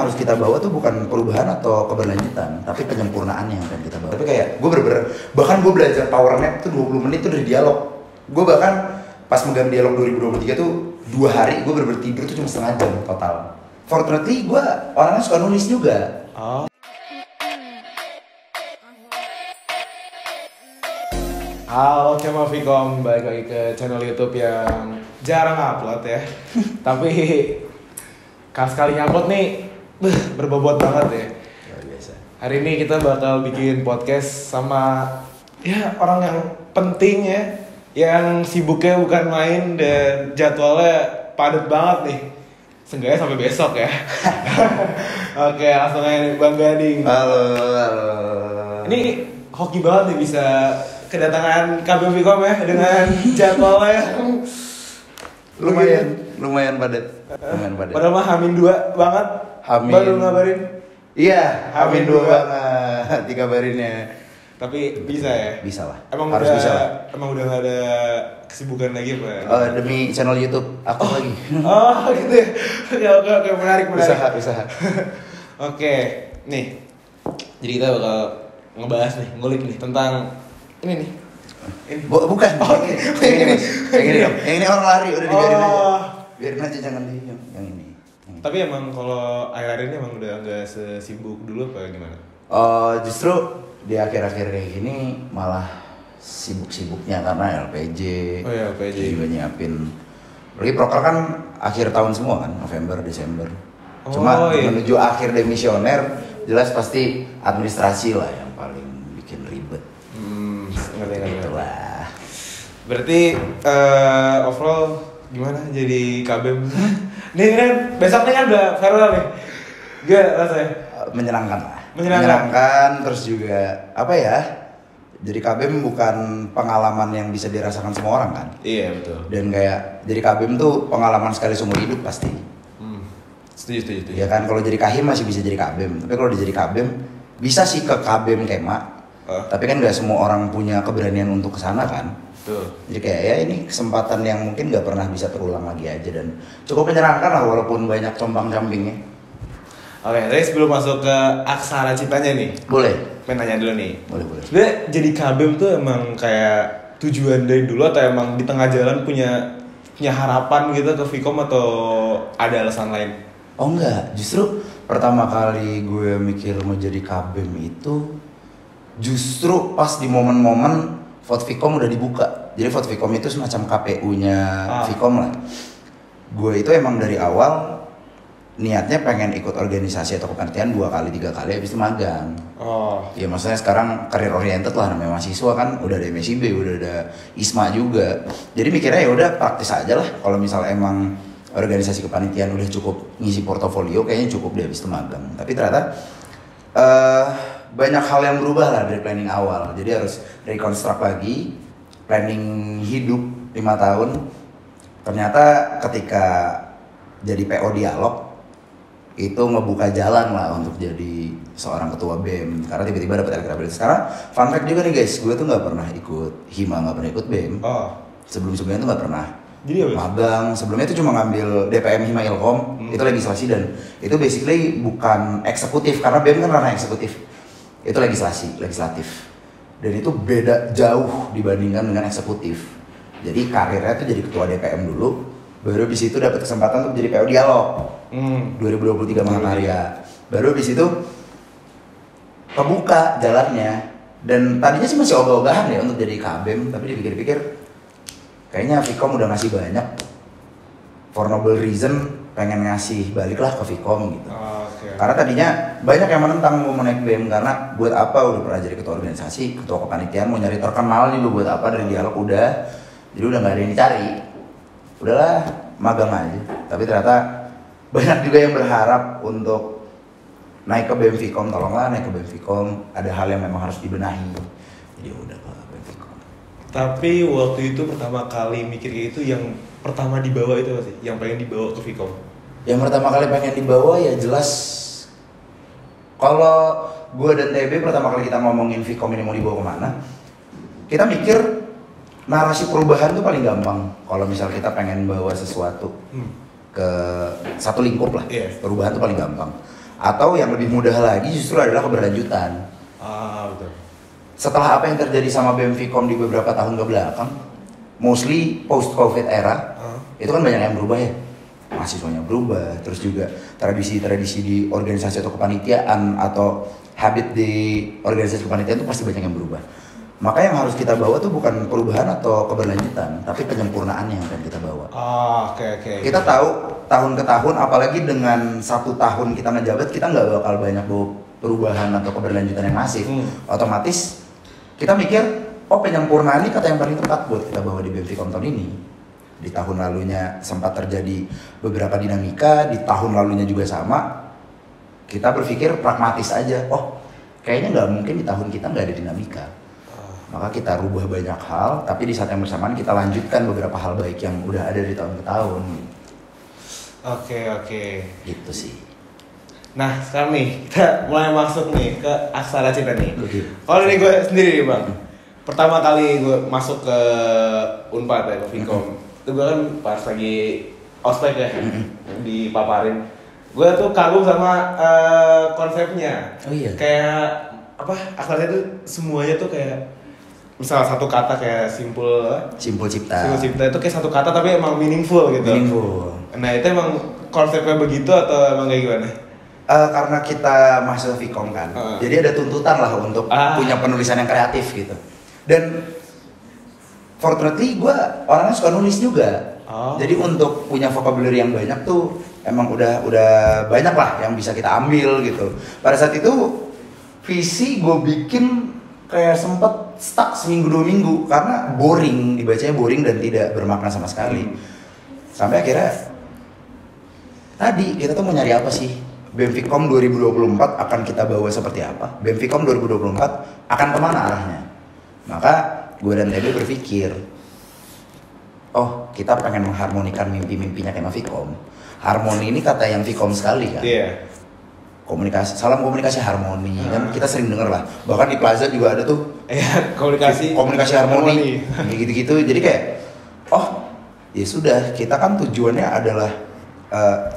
harus kita bawa tuh bukan perubahan atau keberlanjutan, tapi penyempurnaan yang akan kita bawa. Tapi kayak gue bener-bener, bahkan gue belajar power nap tuh 20 menit tuh dari dialog. Gue bahkan pas megang dialog 2023 tuh 2 hari gue bener-bener tidur tuh cuma setengah jam total. Fortunately gue orangnya suka nulis juga. Halo Kema Vicom, balik lagi ke channel YouTube yang jarang upload ya. Tapi sekali upload nih, berbobot banget ya. Luar biasa. Hari ini kita bakal bikin podcast sama ya orang yang penting ya, yang sibuknya bukan main dan jadwalnya padat banget nih. Seenggaknya sampai besok ya. Oke, langsung aja nih Bang Gading. Halo. Ini hoki banget nih bisa kedatangan KBM Vicom ya dengan jadwalnya lumayan padat. Padahal mah Hamin 2 banget. Baru ngabarin. Iya, Hamin 2 banget dikabarinnya. Tapi bisa ya? Bisa lah. Emang harus udah, bisa lah. Emang udah gak ada kesibukan lagi apa? Demi channel YouTube aku lagi. Oh gitu ya. Oke, menarik. Usaha. Oke, nih. Jadi kita bakal ngebahas nih, ngulik nih tentang ini nih. Bukan. Yang ini orang lari udah dibiarin aja. Biarin aja jangan di yang ini. Tapi emang kalau akhir-akhir ini emang udah nggak sesibuk dulu apa gimana? Justru di akhir-akhir kayak gini malah sibuk-sibuknya karena LPJ. Oh ya, LPJ juga nyiapin. Lagi proker kan akhir tahun semua kan, November, Desember. Cuma menuju akhir demisioner jelas pasti administrasi lah yang paling bikin ribet. Ngerti. Itulah. Berarti overall gimana jadi KBM? Nih kan besok nih kan udah farewell nih. Gak rasanya? Menyenangkan lah. Menyenangkan terus juga apa ya? Jadi KBM bukan pengalaman yang bisa dirasakan semua orang kan? Iya betul. Dan kayak jadi KBM tuh pengalaman sekali seumur hidup pasti. Setuju. Ya kan kalau jadi Kahim masih bisa jadi KBM. Tapi kalau udah jadi KBM bisa sih ke KBM Kema. Tapi kan nggak semua orang punya keberanian untuk kesana kan. Betul. Jadi kayak ya ini kesempatan yang mungkin nggak pernah bisa terulang lagi aja dan cukup menyenangkan lah walaupun banyak compang-campingnya. Oke, tapi sebelum masuk ke aksara cintanya nih, Boleh. pengen nanya dulu nih. Boleh. Sebenarnya jadi KBM tuh emang kayak tujuan dari dulu atau emang di tengah jalan punya harapan gitu ke Vicom atau ada alasan lain? Oh enggak, justru pertama kali gue mikir mau jadi KBM itu justru pas di momen-momen Vote Vicom udah dibuka. Jadi Vote Vicom itu semacam KPU-nya Vicom lah. Gue itu emang dari awal niatnya pengen ikut organisasi atau kepanitiaan 2 kali 3 kali habis itu magang. Ya maksudnya sekarang career oriented lah, namanya mahasiswa kan udah ada MSIB, udah ada ISMA juga. Jadi mikirnya ya udah praktis aja lah. Kalau misal emang organisasi kepanitiaan udah cukup ngisi portofolio, kayaknya cukup deh habis itu magang. Tapi ternyata banyak hal yang berubah lah dari planning awal. Jadi harus reconstruct lagi planning hidup 5 tahun. Ternyata ketika jadi PO Dialog itu ngebuka jalan lah untuk jadi seorang ketua BEM karena tiba-tiba dapat elektabilitas. Karena fun fact juga nih guys, gue tuh nggak pernah ikut hima, nggak pernah ikut BEM. Sebelum-sebelumnya tuh nggak pernah. Jadi magang. Sebelumnya itu cuma ngambil DPM Hima Ilkom, itu legislasi dan itu basically bukan eksekutif karena BEM kan ranah eksekutif. Itu legislatif. Dan itu beda jauh dibandingkan dengan eksekutif. Jadi karirnya tuh jadi ketua DPM dulu, baru habis itu dapat kesempatan untuk jadi PO Dialog. 2023 Mahakarya. Baru habis itu kebuka jalannya. Dan tadinya sih masih ogah-ogahan ya untuk jadi KBM, tapi dipikir-pikir kayaknya Vicom udah ngasih banyak. For noble reason pengen ngasih baliklah ke Vicom gitu. Karena tadinya banyak yang menentang mau naik BEM karena buat apa udah pernah jadi ketua organisasi, ketua kepanitiaan mau nyari terkenal nih buat apa dari dialog udah. Jadi udah nggak ada yang dicari. Udahlah magang aja. Tapi ternyata banyak juga yang berharap untuk naik ke BEM Vicom, tolonglah naik ke BEM Vicom. Ada hal yang memang harus dibenahi. Jadi udah ke BEM Vicom. Tapi waktu itu pertama kali mikir kayak itu yang pertama dibawa itu apa sih? Yang pengen dibawa ke Vicom? Yang pertama kali pengen dibawa ya jelas kalau gue dan TB pertama kali kita ngomongin Vicom ini mau dibawa kemana, kita mikir narasi perubahan tuh paling gampang kalau misal kita pengen bawa sesuatu ke satu lingkup lah. Perubahan tuh paling gampang. Atau yang lebih mudah lagi justru adalah keberlanjutan. Betul. Setelah apa yang terjadi sama BEM Vkom di beberapa tahun ke belakang, mostly post COVID era, itu kan banyak yang berubah ya. Mahasiswanya berubah, terus juga tradisi-tradisi di organisasi atau kepanitiaan atau habit di organisasi kepanitiaan itu pasti banyak yang berubah. Maka yang harus kita bawa tuh bukan perubahan atau keberlanjutan, tapi penyempurnaan yang akan kita bawa. Oke. Kita tahu tahun ke tahun, apalagi dengan 1 tahun kita ngejabat, kita nggak bakal banyak bawa perubahan atau keberlanjutan yang masif. Otomatis kita mikir, oh penyempurnaan ini kata yang paling tepat buat kita bawa di BEM Vkom tahun ini. Di tahun lalunya sempat terjadi beberapa dinamika, di tahun lalunya juga sama. Kita berpikir pragmatis aja, oh kayaknya nggak mungkin di tahun kita nggak ada dinamika. Maka kita rubah banyak hal, tapi di saat yang bersamaan kita lanjutkan beberapa hal baik yang udah ada di tahun ke tahun. Oke. Gitu sih. Nah sekarang nih kita mulai masuk nih ke Aksara Cita nih. Kalau dari gue sendiri nih bang, pertama kali gue masuk ke Unpad ya, ke Vkom. Itu gue kan pas lagi ospek ya, dipaparin. Gue tuh kagum sama konsepnya. Oh iya. Kayak apa? Aksara itu semuanya tuh kayak misal satu kata kayak simpul cipta itu kayak satu kata tapi emang meaningful gitu. Nah itu emang konsepnya begitu atau emang kayak gimana? Karena kita mahasiswa Vkom kan, jadi ada tuntutan lah untuk punya penulisan yang kreatif gitu. Dan fortunately gue orangnya suka nulis juga. Jadi untuk punya vocabulary yang banyak tuh emang udah banyak lah yang bisa kita ambil gitu. Pada saat itu visi gue bikin kayak sempet stuck seminggu 2 minggu karena boring, dibacanya boring dan tidak bermakna sama sekali. Sampai akhirnya tadi kita tuh mau nyari apa sih? BEM Vkom 2024 akan kita bawa seperti apa? BEM Vkom 2024 akan kemana arahnya? Maka gue dan TB berpikir, oh kita pengen mengharmonikan mimpi-mimpinya Kema Vkom. Harmoni ini kata yang Vkom sekali kan? Komunikasi, salam komunikasi harmoni kan kita sering denger lah. Bahkan di Plaza juga ada tuh komunikasi harmoni. Gitu-gitu. Jadi kayak, oh ya sudah, kita kan tujuannya adalah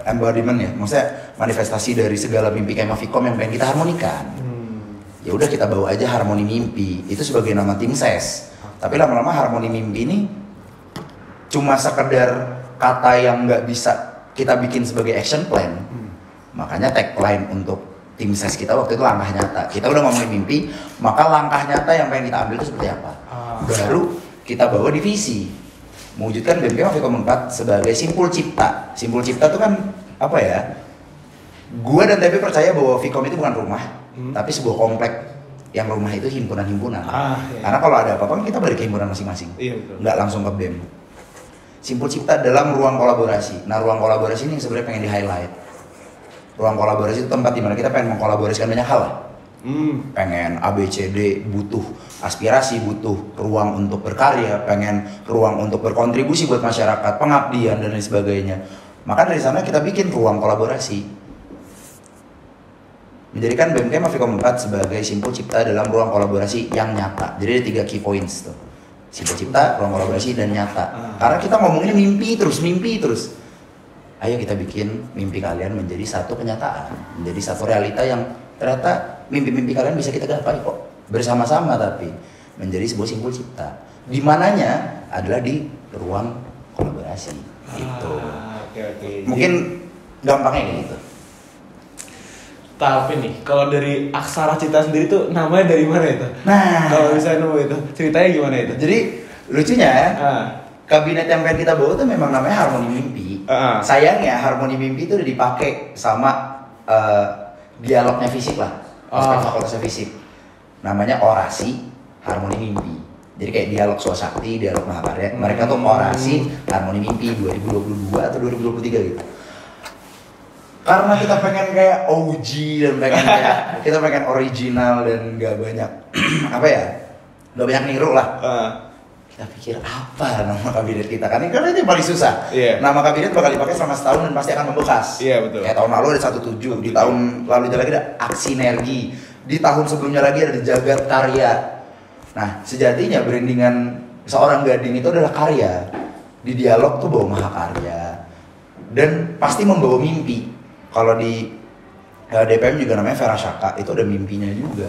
embodiment ya, maksudnya manifestasi dari segala mimpi Kema Vkom yang pengen kita harmonikan. Ya udah kita bawa aja harmoni mimpi itu sebagai nama tim ses. Tapi lama-lama harmoni mimpi ini cuma sekedar kata yang nggak bisa kita bikin sebagai action plan. Makanya tagline untuk tim ses kita waktu itu langkah nyata. Kita udah ngomongin mimpi, maka langkah nyata yang pengen kita ambil itu seperti apa. Baru kita bawa divisi. Mewujudkan BEM Vkom 4 sebagai simpul cipta. Simpul cipta itu kan apa ya? Gua dan TB percaya bahwa Vkom itu bukan rumah, tapi sebuah komplek yang rumah itu himpunan-himpunan. Karena kalau ada apa-apa kita balik ke himpunan masing-masing. Nggak langsung ke BEM. Simpul cipta dalam ruang kolaborasi. Nah, ruang kolaborasi ini yang sebenarnya pengen di-highlight. Ruang kolaborasi itu tempat dimana kita pengen mengkolaborasikan banyak hal lah. Pengen ABCD, butuh aspirasi, butuh ruang untuk berkarya, pengen ruang untuk berkontribusi buat masyarakat, pengabdian dan lain sebagainya. Maka dari sana kita bikin ruang kolaborasi, menjadikan BEM Vkom 4 sebagai simpul cipta dalam ruang kolaborasi yang nyata. Jadi ada 3 key points tuh, simpul cipta, ruang kolaborasi dan nyata. Karena kita ngomongin mimpi terus. Ayo kita bikin mimpi kalian menjadi satu kenyataan, menjadi satu realita yang ternyata mimpi-mimpi kalian bisa kita gapai kok bersama-sama, tapi menjadi sebuah simpul cipta. Di mananya adalah di ruang kolaborasi. Gitu. Mungkin gampangnya kayak gitu. Tapi nih, kalau dari Aksara Cita sendiri tuh namanya dari mana itu? Nah, kalau bisa nemu itu, ceritanya gimana itu? Jadi lucunya kabinet yang pengen kita bawa tuh memang namanya Harmoni Mimpi. Sayangnya Harmoni Mimpi itu udah dipakai sama dialognya fisik lah, aspek fakultasnya fisik. Namanya Orasi Harmoni Mimpi. Jadi kayak dialog Swasakti, dialog Mahakarya. Mereka tuh Orasi Harmoni Mimpi 2022 atau 2023 gitu. Karena kita pengen kayak OG dan pengen kayak kita pengen original dan gak banyak gak banyak niru lah. Kita pikir apa nama kabinet kita kan? Karena itu yang paling susah. Nama kabinet bakal dipakai selama setahun dan pasti akan membekas. Betul. Kayak tahun lalu ada 17, di tahun lalu lagi ada Aksinergi, di tahun sebelumnya lagi ada Jagat Karya. Nah, sejatinya brandingan seorang gading itu adalah karya. Di dialog tuh bawa mahakarya dan pasti membawa mimpi. Kalau di DPM juga namanya Vera Shaka, itu ada mimpinya juga.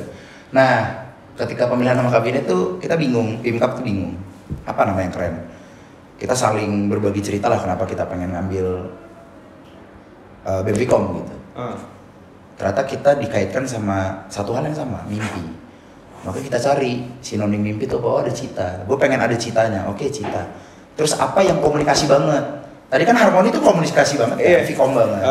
Nah, ketika pemilihan nama kabinet tuh kita bingung, Pimkap tuh bingung apa nama yang keren. Kita saling berbagi cerita lah kenapa kita pengen ngambil BEM-Vkom gitu. Ternyata kita dikaitkan sama satu hal yang sama, mimpi. Makanya kita cari sinonim mimpi tuh bahwa ada cita. Gue pengen ada citanya, oke cita. Terus apa yang komunikasi banget? Tadi kan harmoni itu komunikasi banget, ya, Vkom banget.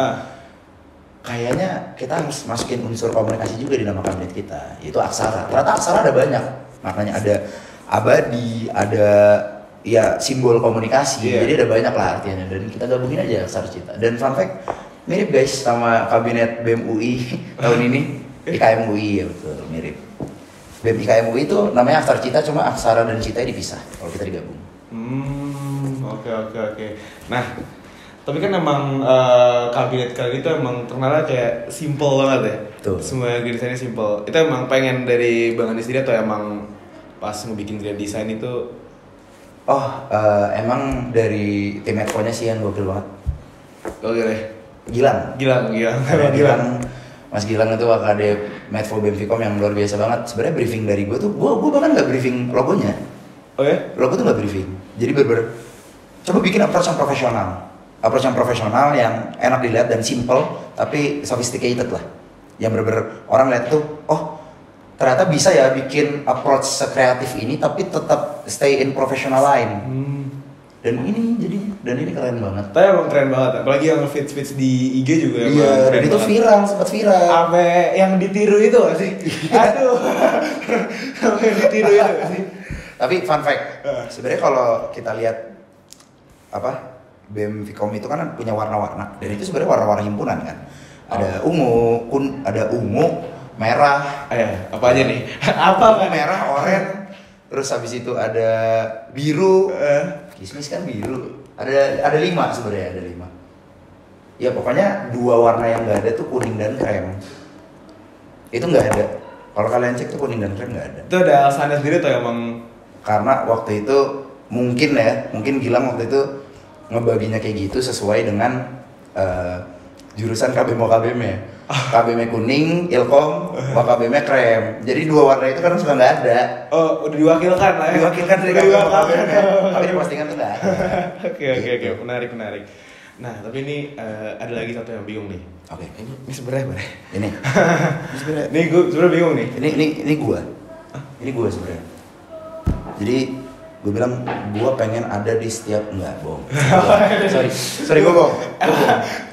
Kayaknya kita harus masukin unsur komunikasi juga di nama kabinet kita, yaitu aksara. Ternyata aksara ada banyak, maknanya ada abadi, ada ya simbol komunikasi, jadi ada banyak lah artinya. Dan kita gabungin aja aksara cita. Dan fun fact, mirip guys sama kabinet BEM UI tahun ini, IKM UI ya betul, mirip. BEM IKM UI itu namanya aksara cita, cuma aksara dan cita dipisah kalau kita digabung. Oke. Nah, tapi kan emang kabinet kali itu emang terkenal kayak simple banget ya. Tuh. Semua grand desainnya simple. Itu emang pengen dari Bang Andi sendiri atau emang pas ngebikin grand design itu? Emang dari tim Edco-nya sih yang gokil banget. Gokil ya? Gilang. Mas Gilang itu WKD Medfo BEM-Vkom yang luar biasa banget. Sebenarnya briefing dari gue tuh, gue bahkan nggak briefing logonya. Oh ya? Logo tuh nggak briefing. Jadi coba bikin approach yang profesional yang enak dilihat dan simple tapi sophisticated lah. Yang orang lihat tuh, ternyata bisa ya bikin approach sekreatif ini tapi tetap stay in professional line. Dan ini keren banget. Tapi emang keren banget, apalagi yang feeds di IG juga. Iya, dan itu sempat viral. Ame yang ditiru itu gak sih? Aduh, yang ditiru itu gak sih? Tapi fun fact, sebenarnya kalau kita lihat BEM-Vkom itu kan punya warna-warna, dan itu sebenarnya warna-warna himpunan kan. Ada ungu, merah. Apa aja nih? Apa? Merah, oranye. Terus habis itu ada biru, kismis kan biru. Ada 5 sebenarnya, ada 5. Ya pokoknya 2 warna yang nggak ada tuh kuning dan krem. Itu nggak ada. Kalau kalian cek tuh kuning dan krem nggak ada. Itu ada alasannya sendiri atau emang? Karena waktu itu mungkin Gilang waktu itu ngebaginya kayak gitu sesuai dengan jurusan KBM ya. KBM kuning, Ilkom, KBM krem. Jadi 2 warna itu kan suka nggak ada. Oh, udah diwakilkan lah ya? Diwakilkan dari KBM. Tapi di postingan tuh nggak ada. Oke, menarik. Nah, tapi ini ada lagi satu yang bingung nih. Oke. Ini sebenarnya Ini sebenarnya. Nih gue sebenarnya bingung nih. Ini gua. Ini gua sebenarnya. Jadi gue bilang gue pengen ada di setiap bohong. Sorry gue bohong.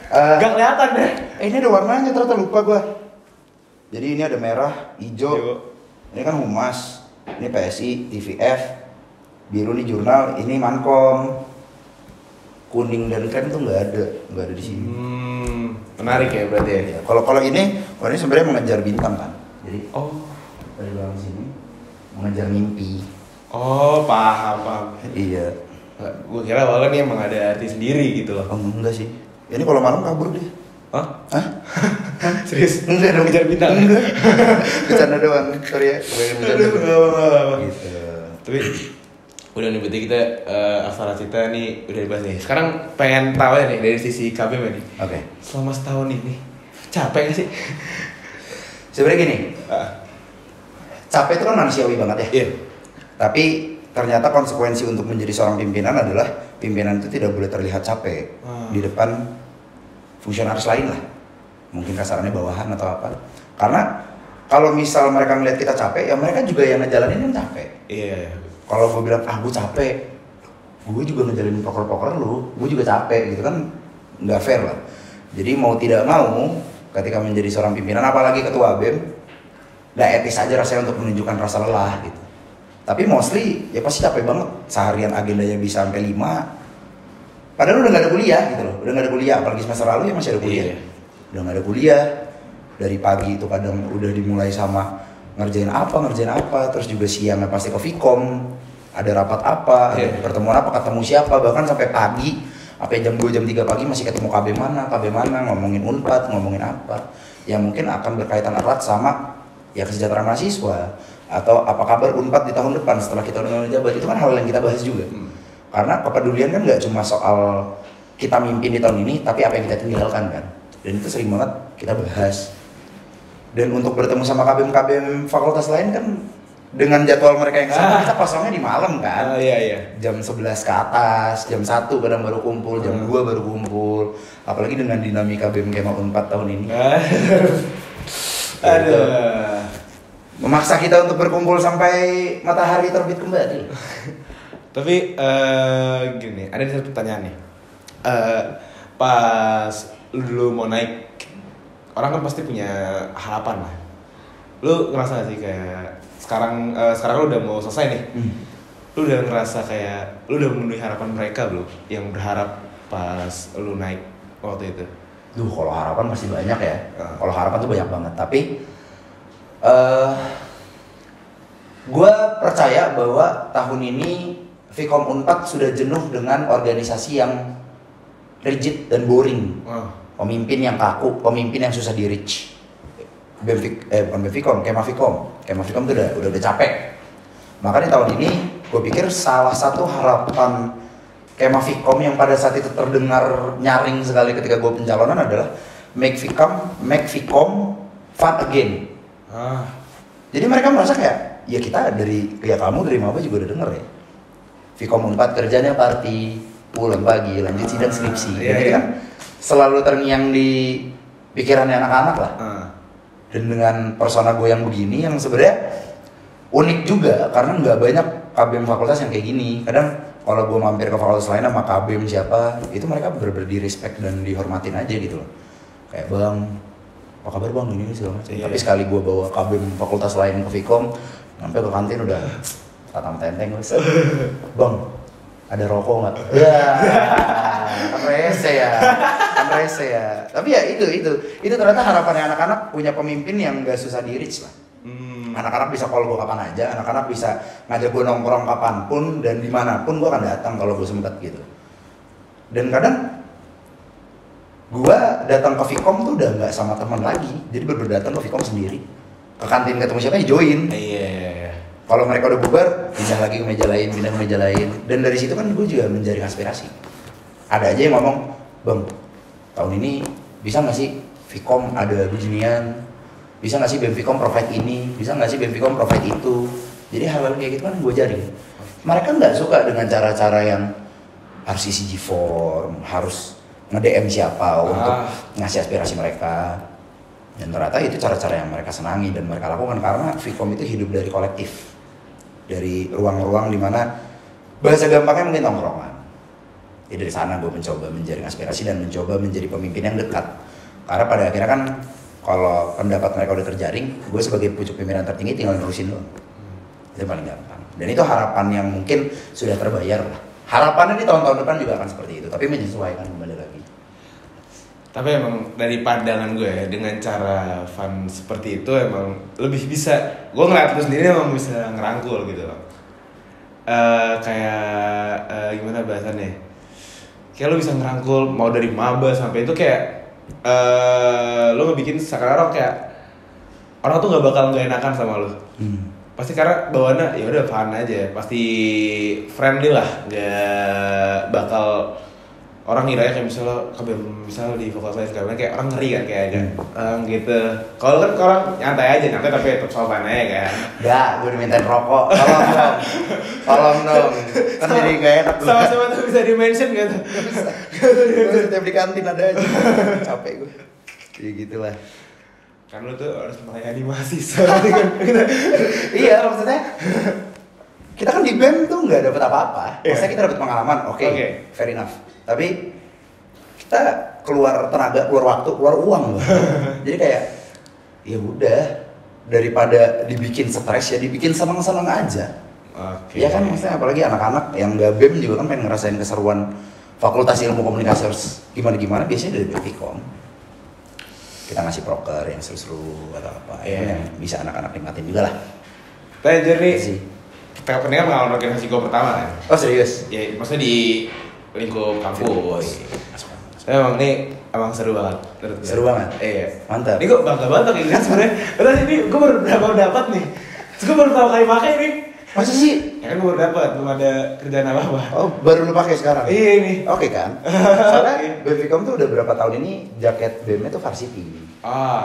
Gak kelihatan deh. Ini ada warnanya ternyata lupa gue. Jadi ini ada merah, hijau. Ini kan humas. Ini PSI, TVF. Biru nih jurnal. Ini Mankom. Kuning dan krem tuh nggak ada di sini. Menarik ya berarti ya. Kalau ini sebenarnya mengejar bintang kan. Jadi dari belakang sini mengejar mimpi. Oh, paham. Iya. Gue kira awalnya nih emang ada arti sendiri gitu loh. Enggak sih. Ini kalau malam kabur dia. Hah? Serius? Enggak dong, ngejar bintang. Enggak. Bercanda doang. Sorry ya. Gitu. Tapi udah nih berarti kita aksara cita nih udah dibahas nih. Sekarang pengen tahu ya nih dari sisi KBM nih. Oke. Selama setahun ini capek gak sih? Sebenarnya gini. Capek itu kan manusiawi banget ya. Iya. Tapi ternyata konsekuensi untuk menjadi seorang pimpinan adalah pimpinan itu tidak boleh terlihat capek di depan fungsionaris lain lah. Mungkin kasarannya bawahan atau apa. Karena kalau misal mereka ngeliat kita capek, ya mereka juga yang ngejalanin kan capek. Iya. Kalau gue bilang, gue capek, gue juga ngejalanin poker-poker lu, gue juga capek gitu kan, nggak fair lah. Jadi mau tidak mau, ketika menjadi seorang pimpinan, apalagi ketua BEM, nggak etis aja rasanya untuk menunjukkan rasa lelah gitu. Tapi mostly ya pasti capek banget, seharian agendanya bisa sampai 5. Padahal udah nggak ada kuliah gitu loh, udah nggak ada kuliah, apalagi semester lalu ya masih ada kuliah. Iya. Udah nggak ada kuliah, dari pagi itu kadang udah dimulai sama ngerjain apa, terus juga siangnya pasti ke Vkom, ada rapat apa, ada pertemuan apa, ketemu siapa, bahkan sampai pagi, sampai jam 2, jam 3 pagi masih ketemu KB mana, ngomongin Unpad, ngomongin apa, yang mungkin akan berkaitan erat sama ya kesejahteraan mahasiswa, atau apa kabar Unpad di tahun depan setelah kita udah menjabat. Itu kan hal yang kita bahas juga. Karena kepedulian kan nggak cuma soal kita mimpin di tahun ini, tapi apa yang kita tinggalkan kan. Dan itu sering banget kita bahas. Dan untuk bertemu sama KBM fakultas lain kan dengan jadwal mereka yang sama, kita kosongnya di malam kan. Iya. Jam 11 ke atas, jam 1 kadang baru kumpul, jam 2 baru kumpul. Apalagi dengan dinamika BEM Kema Unpad tahun ini. Aduh. Memaksa kita untuk berkumpul sampai matahari terbit kembali. Tapi gini, ada satu pertanyaan nih. Pas lu mau naik, orang kan pasti punya harapan lah. Lu ngerasa gak sih kayak sekarang lu udah mau selesai nih, lu udah ngerasa kayak lu udah memenuhi harapan mereka belum yang berharap pas lu naik waktu itu? Duh, kalau harapan masih banyak ya. Kalau harapan tuh banyak banget. Tapi gue percaya bahwa tahun ini Vkom Unpad sudah jenuh dengan organisasi yang rigid dan boring. Pemimpin yang kaku, pemimpin yang susah di-reach. Bukan BEM Kema Vkom tuh udah capek. Makanya tahun ini gue pikir salah satu harapan Kema Vkom yang pada saat itu terdengar nyaring sekali ketika gue pencalonan adalah make Vkom fun again. Jadi mereka merasa kayak ya kita kamu dari maba juga udah denger ya. Vkom Unpad kerjanya party, pulang pagi, lanjut sidang skripsi. Jadi kan selalu terngiang di pikirannya anak-anak lah. Dan dengan persona gue yang begini yang sebenarnya unik juga karena nggak banyak KBM fakultas yang kayak gini. Kadang kalau gue mampir ke fakultas lain sama KBM siapa, itu mereka bener-bener di respect dan dihormatin aja gitu loh. Kayak bang, apa kabar bang ini segala macam. Tapi sekali gue bawa KBM fakultas lain ke Vkom, sampai ke kantin udah tatang tenteng guys. Bang, ada rokok nggak? Ya, kan rese ya. Tapi ya itu ternyata harapannya anak-anak punya pemimpin yang gak susah di-reach lah. Anak-anak bisa call gue kapan aja, anak-anak bisa ngajak gue nongkrong kapanpun dan dimanapun gue akan datang kalau gue sempet gitu. Dan kadang gue datang ke Vkom tuh udah nggak sama teman lagi, jadi bener-bener datang ke Vkom sendiri. Ke kantin ketemu siapa ya join. Iya. Kalau mereka udah bubar, pindah lagi ke meja lain. Dan dari situ kan gue juga menjaring aspirasi. Ada aja yang ngomong, bang, tahun ini bisa nggak sih Vkom ada beginian? Bisa nggak sih BEM Vkom provide ini? Bisa nggak sih BEM Vkom provide itu? Jadi hal-hal kayak gitu kan gue jaring. Mereka nggak suka dengan cara-cara yang harus isi G-form, harus nge-DM siapa untuk ngasih aspirasi mereka. Dan ternyata itu cara-cara yang mereka senangi dan mereka lakukan karena Vkom itu hidup dari kolektif. Dari ruang-ruang dimana bahasa gampangnya mungkin tongkrongan. Ya dari sana gue mencoba menjaring aspirasi dan mencoba menjadi pemimpin yang dekat. Karena pada akhirnya kan kalau pendapat mereka udah terjaring, gue sebagai pucuk pimpinan tertinggi tinggal nerusin doang. Itu paling gampang. Dan itu harapan yang mungkin sudah terbayar lah. Harapannya di tahun-tahun depan juga akan seperti itu, tapi menyesuaikan kembali lagi. Tapi emang dari pandangan gue ya, dengan cara fun seperti itu emang lebih bisa, gue ngeliat lu sendiri emang bisa ngerangkul gitu loh. Gimana bahasannya? Kayak lu bisa ngerangkul mau dari maba sampai itu kayak lu ngebikin sekarang kayak orang tuh nggak bakal nggak enakan sama lu. Pasti karena bawaannya ya udah fun aja, pasti friendly lah, nggak bakal orang ngiranya kayak misalnya di fakultas lain kayak orang ngeri kan kayak aja gitu. Kalau kan orang nyantai tapi tetap sopan aja kan. Enggak, gue dimintain rokok. Tolong dong. Kan jadi gak enak. Sama-sama tuh bisa di-mention gitu. Gue setiap di kantin ada aja. Capek gue. Ya gitulah. Kan lu tuh harus melayani mahasiswa kan. Iya, maksudnya kita kan di BEM tuh nggak dapat apa-apa. Maksudnya kita dapat pengalaman, oke, fair enough. Tapi kita keluar tenaga, keluar waktu, keluar uang loh. Jadi kayak ya udah, daripada dibikin stres ya dibikin seneng-seneng aja. Ya kan maksudnya apalagi anak-anak yang nggak BEM juga kan pengen ngerasain keseruan Fakultas Ilmu Komunikasi harus gimana-gimana biasanya dari Vkom. Kita ngasih proker yang seru-seru atau apa yang bisa anak-anak nikmatin juga lah. Jadi kita kan pengalaman organisasi gue pertama kan. Oh serius? Ya maksudnya di lingkup kampus. Emang seru banget. Seru banget? Iya. Mantap. Ini gue bangga banget kayak gini sebenarnya. Terus ini gue baru dapat nih. Terus gue baru tahu kali pakai nih. Masa sih? Ya kan gue baru dapat, belum ada kerjaan apa-apa. Oh, baru lu pakai sekarang? Iya ini. Oke kan? Soalnya BEM Vkom tuh udah berapa tahun ini jaket BEM-nya tuh varsity.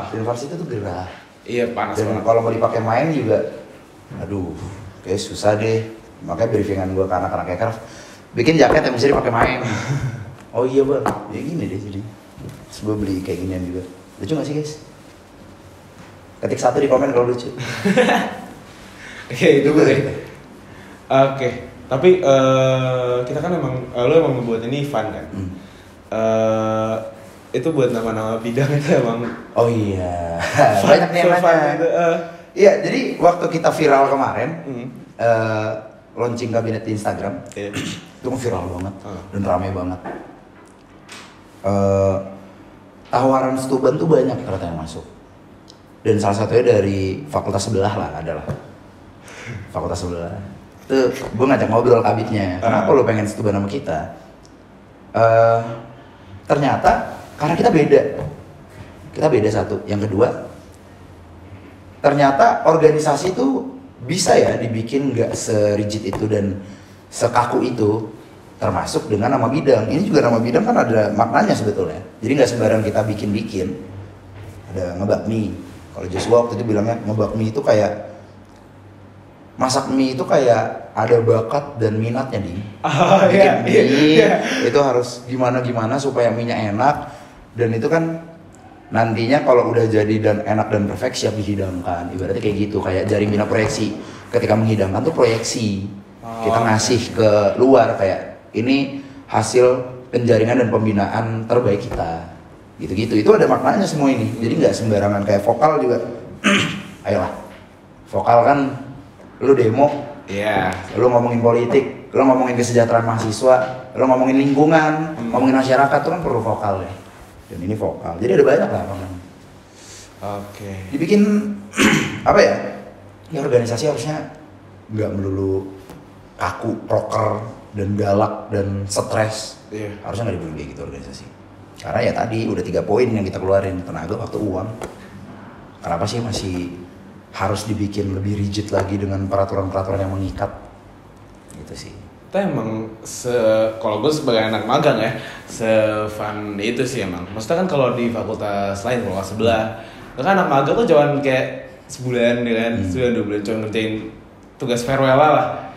Dan varsity tuh gerah. Iya panas Dan banget. kalau mau dipakai main juga, aduh, kayak susah deh. Makanya briefingan gue ke anak-anak aircraft, bikin jaket yang bisa dipakai main. Oh iya bang, ya gini deh jadi. Terus gue beli kayak ginian juga. Lucu gak sih guys? Ketik 1 di komen kalau lucu. Oke itu boleh. Oke, tapi kita kan emang lo emang ngebuat ini fun kan. Itu buat nama-nama bidang itu emang. Oh iya. Fun, Banyak nih yang so fun nanya. gitu, Iya, jadi waktu kita viral kemarin, launching kabinet di Instagram, Iya. itu kan viral banget Ah. dan rame banget. Tawaran stuban tuh banyak ternyata yang masuk. Dan salah satunya dari fakultas sebelah lah adalah. Fakultas sebelah. Itu gue ngajak ngobrol kabitnya. Kenapa lo pengen stuban sama kita? Ternyata karena kita beda. Kita beda satu. Yang kedua, ternyata organisasi itu bisa ya dibikin nggak serigid itu dan sekaku itu, termasuk dengan nama bidang. Ini juga nama bidang kan ada maknanya sebetulnya. Jadi nggak sembarang kita bikin-bikin. Ada ngebakmi. Kalau Joshua waktu itu bilangnya ngebakmi itu kayak masak mie itu kayak ada bakat dan minatnya di. Bikin mie itu harus gimana supaya mie-nya enak, dan itu kan nantinya kalau udah jadi dan enak dan perfect siap dihidangkan. Ibaratnya kayak gitu, kayak jaring bina proyeksi. Ketika menghidangkan tuh proyeksi. Kita ngasih ke luar kayak ini hasil penjaringan dan pembinaan terbaik kita. Gitu-gitu. Itu ada maknanya semua ini. Jadi nggak sembarangan kayak vokal juga. Ayolah. Vokal kan lu demo, Iya. lu ngomongin politik, lu ngomongin kesejahteraan mahasiswa, lu ngomongin lingkungan, ngomongin masyarakat, itu kan perlu vokal ya. Dan ini vokal. Jadi ada banyak lah namanya. Oke. Dibikin apa ya? Ya organisasi harusnya nggak melulu kaku, proker, dan galak dan stres. Iya. Harusnya nggak dibikin kayak gitu organisasi. Karena ya tadi udah 3 poin yang kita keluarin, tenaga, waktu, uang. Kenapa sih masih harus dibikin lebih rigid lagi dengan peraturan-peraturan yang mengikat? Gitu sih. Kita emang kalau gue sebagai anak magang ya, se-fun itu sih emang. Maksudnya kan kalau di fakultas lain, kalau sebelah, kan anak magang tuh cuman kayak sebulan ya kan, sebulan 2 bulan cuma ngerjain tugas farewell lah.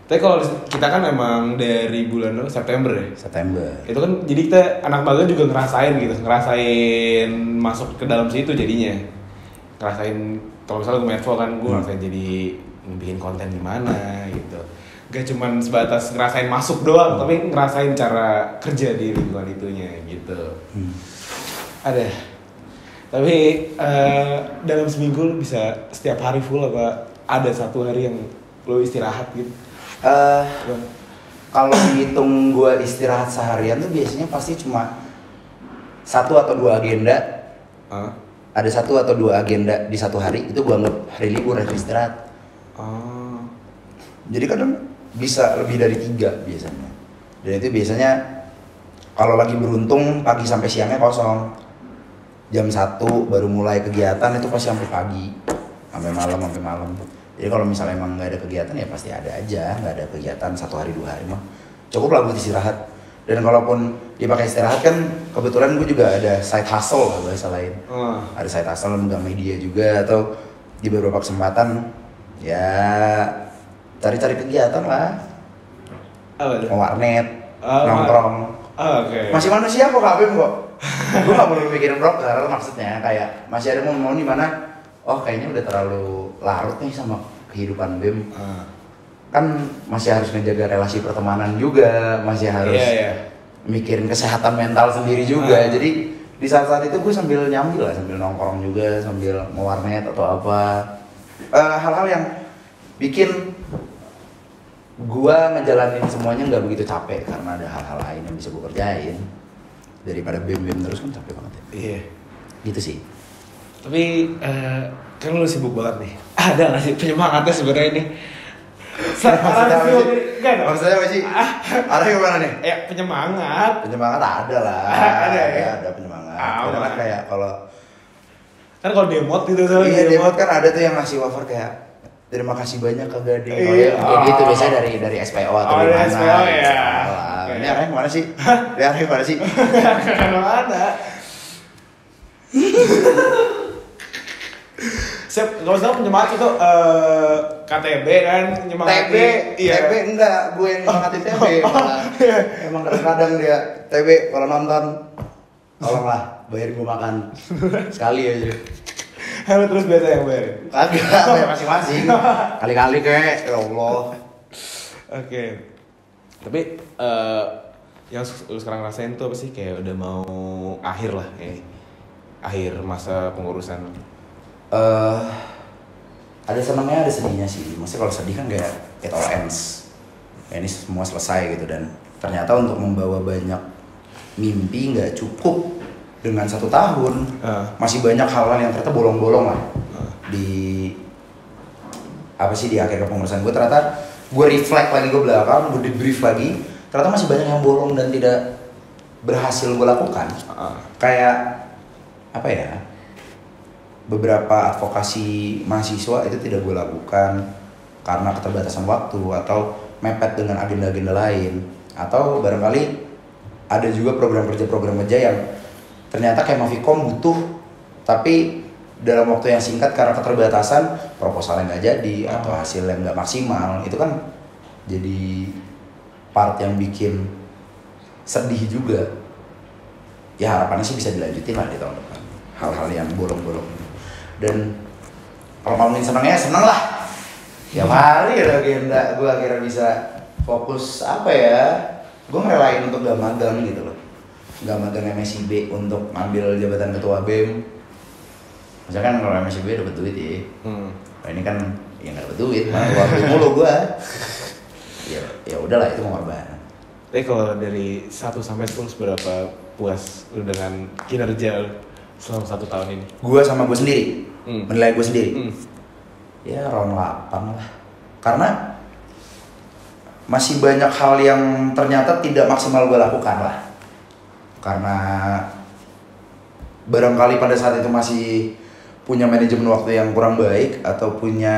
Tapi kalau kita kan emang dari bulan September ya. September. Itu kan jadi kita anak magang juga ngerasain gitu, ngerasain masuk ke dalam situ jadinya. Ngerasain kalau misalnya gue medfo kan gue ngerasain jadi bikin konten gimana gitu. Gak cuman sebatas ngerasain masuk doang, tapi ngerasain cara kerja di lingkungan itunya gitu. Ada. Tapi dalam seminggu lo bisa setiap hari full apa ada satu hari yang lo istirahat gitu? Kalau dihitung gue istirahat seharian tuh biasanya pasti cuma 1 atau 2 agenda. Ada 1 atau 2 agenda di satu hari, itu gue anggap hari libur, hari istirahat. Jadi kadang bisa lebih dari 3 biasanya. Dan itu biasanya kalau lagi beruntung pagi sampai siangnya kosong. Jam 1 baru mulai kegiatan, itu pasti sampai pagi, sampai malam. Jadi kalau misalnya emang nggak ada kegiatan ya pasti ada aja, nggak ada kegiatan 1 hari 2 hari mah cukup lah buat istirahat. Dan kalaupun dipakai istirahat kan kebetulan gue juga ada side hustle lah bahasa lain. Ada side hustle megang media juga, atau di beberapa kesempatan ya cari-cari kegiatan lah. Mau warnet, nongkrong. Masih manusia kok kabem kok. Gue gak perlu mikirin broker, maksudnya kayak masih ada momen-momen dimana oh kayaknya udah terlalu larut nih sama kehidupan BEM. Kan masih harus ngejaga relasi pertemanan juga, masih harus mikirin kesehatan mental sendiri juga. Jadi di saat-saat itu gue sambil nyambil lah, sambil nongkrong juga, sambil mewarnet atau apa. Hal-hal yang bikin gue ngejalanin semuanya nggak begitu capek karena ada hal-hal lain yang bisa gue kerjain. Daripada BEM terus kan capek banget ya. Iya. Gitu sih. Tapi kan lu sibuk banget nih. Ada nggak sih penyemangatnya sebenarnya ini? Maksudnya apa sih? Arahnya kemana nih? Ya penyemangat. Penyemangat ada lah. Ada ya? Ada penyemangat. Karena kayak kalau kan kalau demot gitu iya demot kan ada tuh yang ngasih wafer kayak terima kasih banyak Kak Gading. Ya gitu biasanya dari SPO atau dari mana. SPO ya. Ini arahnya kemana sih? Ini arahnya kemana sih? Kemana? Gak usah penyemangati itu KTB kan TB, TB enggak, gue yang nyemangatin TB malah. Emang kadang-kadang dia TB kalau nonton, tolonglah bayarin gue makan sekali aja. Lu terus biasa yang bayarin? Kagak, bayar masing-masing. Kali-kali kek, ya Allah. Oke. Tapi yang lu sekarang rasain tuh apa sih? Kayak udah mau akhir lah, kayak akhir masa pengurusan. Ada senangnya, ada sedihnya sih. Maksudnya kalau sedih kan kayak it all ends. Ya ini semua selesai gitu, dan ternyata untuk membawa banyak mimpi nggak cukup dengan 1 tahun. Masih banyak hal-hal yang ternyata bolong-bolong lah di apa sih di akhir kepengurusan gue. Ternyata gue reflect lagi ke belakang, gue debrief lagi, ternyata masih banyak yang bolong dan tidak berhasil gue lakukan. Kayak apa ya, beberapa advokasi mahasiswa itu tidak gue lakukan karena keterbatasan waktu atau mepet dengan agenda-agenda lain, atau barangkali ada juga program kerja yang ternyata kayak Mavikom butuh tapi dalam waktu yang singkat karena keterbatasan proposalnya nggak jadi atau hasil yang nggak maksimal. Itu kan jadi part yang bikin sedih juga. Ya harapannya sih bisa dilanjutin lah di tahun depan hal-hal yang bolong-bolong. Dan kalau ngomongin senangnya, seneng lah. Tiap hari ada agenda, gue akhirnya bisa fokus apa ya? Gue ngerelain untuk gak magang gitu loh. Gak magang MSIB untuk ngambil jabatan ketua BEM. Misalkan kalau MSIB dapat duit ya. Nah ini kan ya nggak dapat duit, malah waktu mulu gue. Ya udahlah, itu pengorbanan. Tapi kalau dari 1 sampai 10 seberapa puas lu dengan kinerja lu selama 1 tahun ini? Gue sama gue sendiri, menilai gue sendiri. Ya round 8 lah. Karena masih banyak hal yang ternyata tidak maksimal gue lakukan lah. Karena barangkali pada saat itu masih punya manajemen waktu yang kurang baik atau punya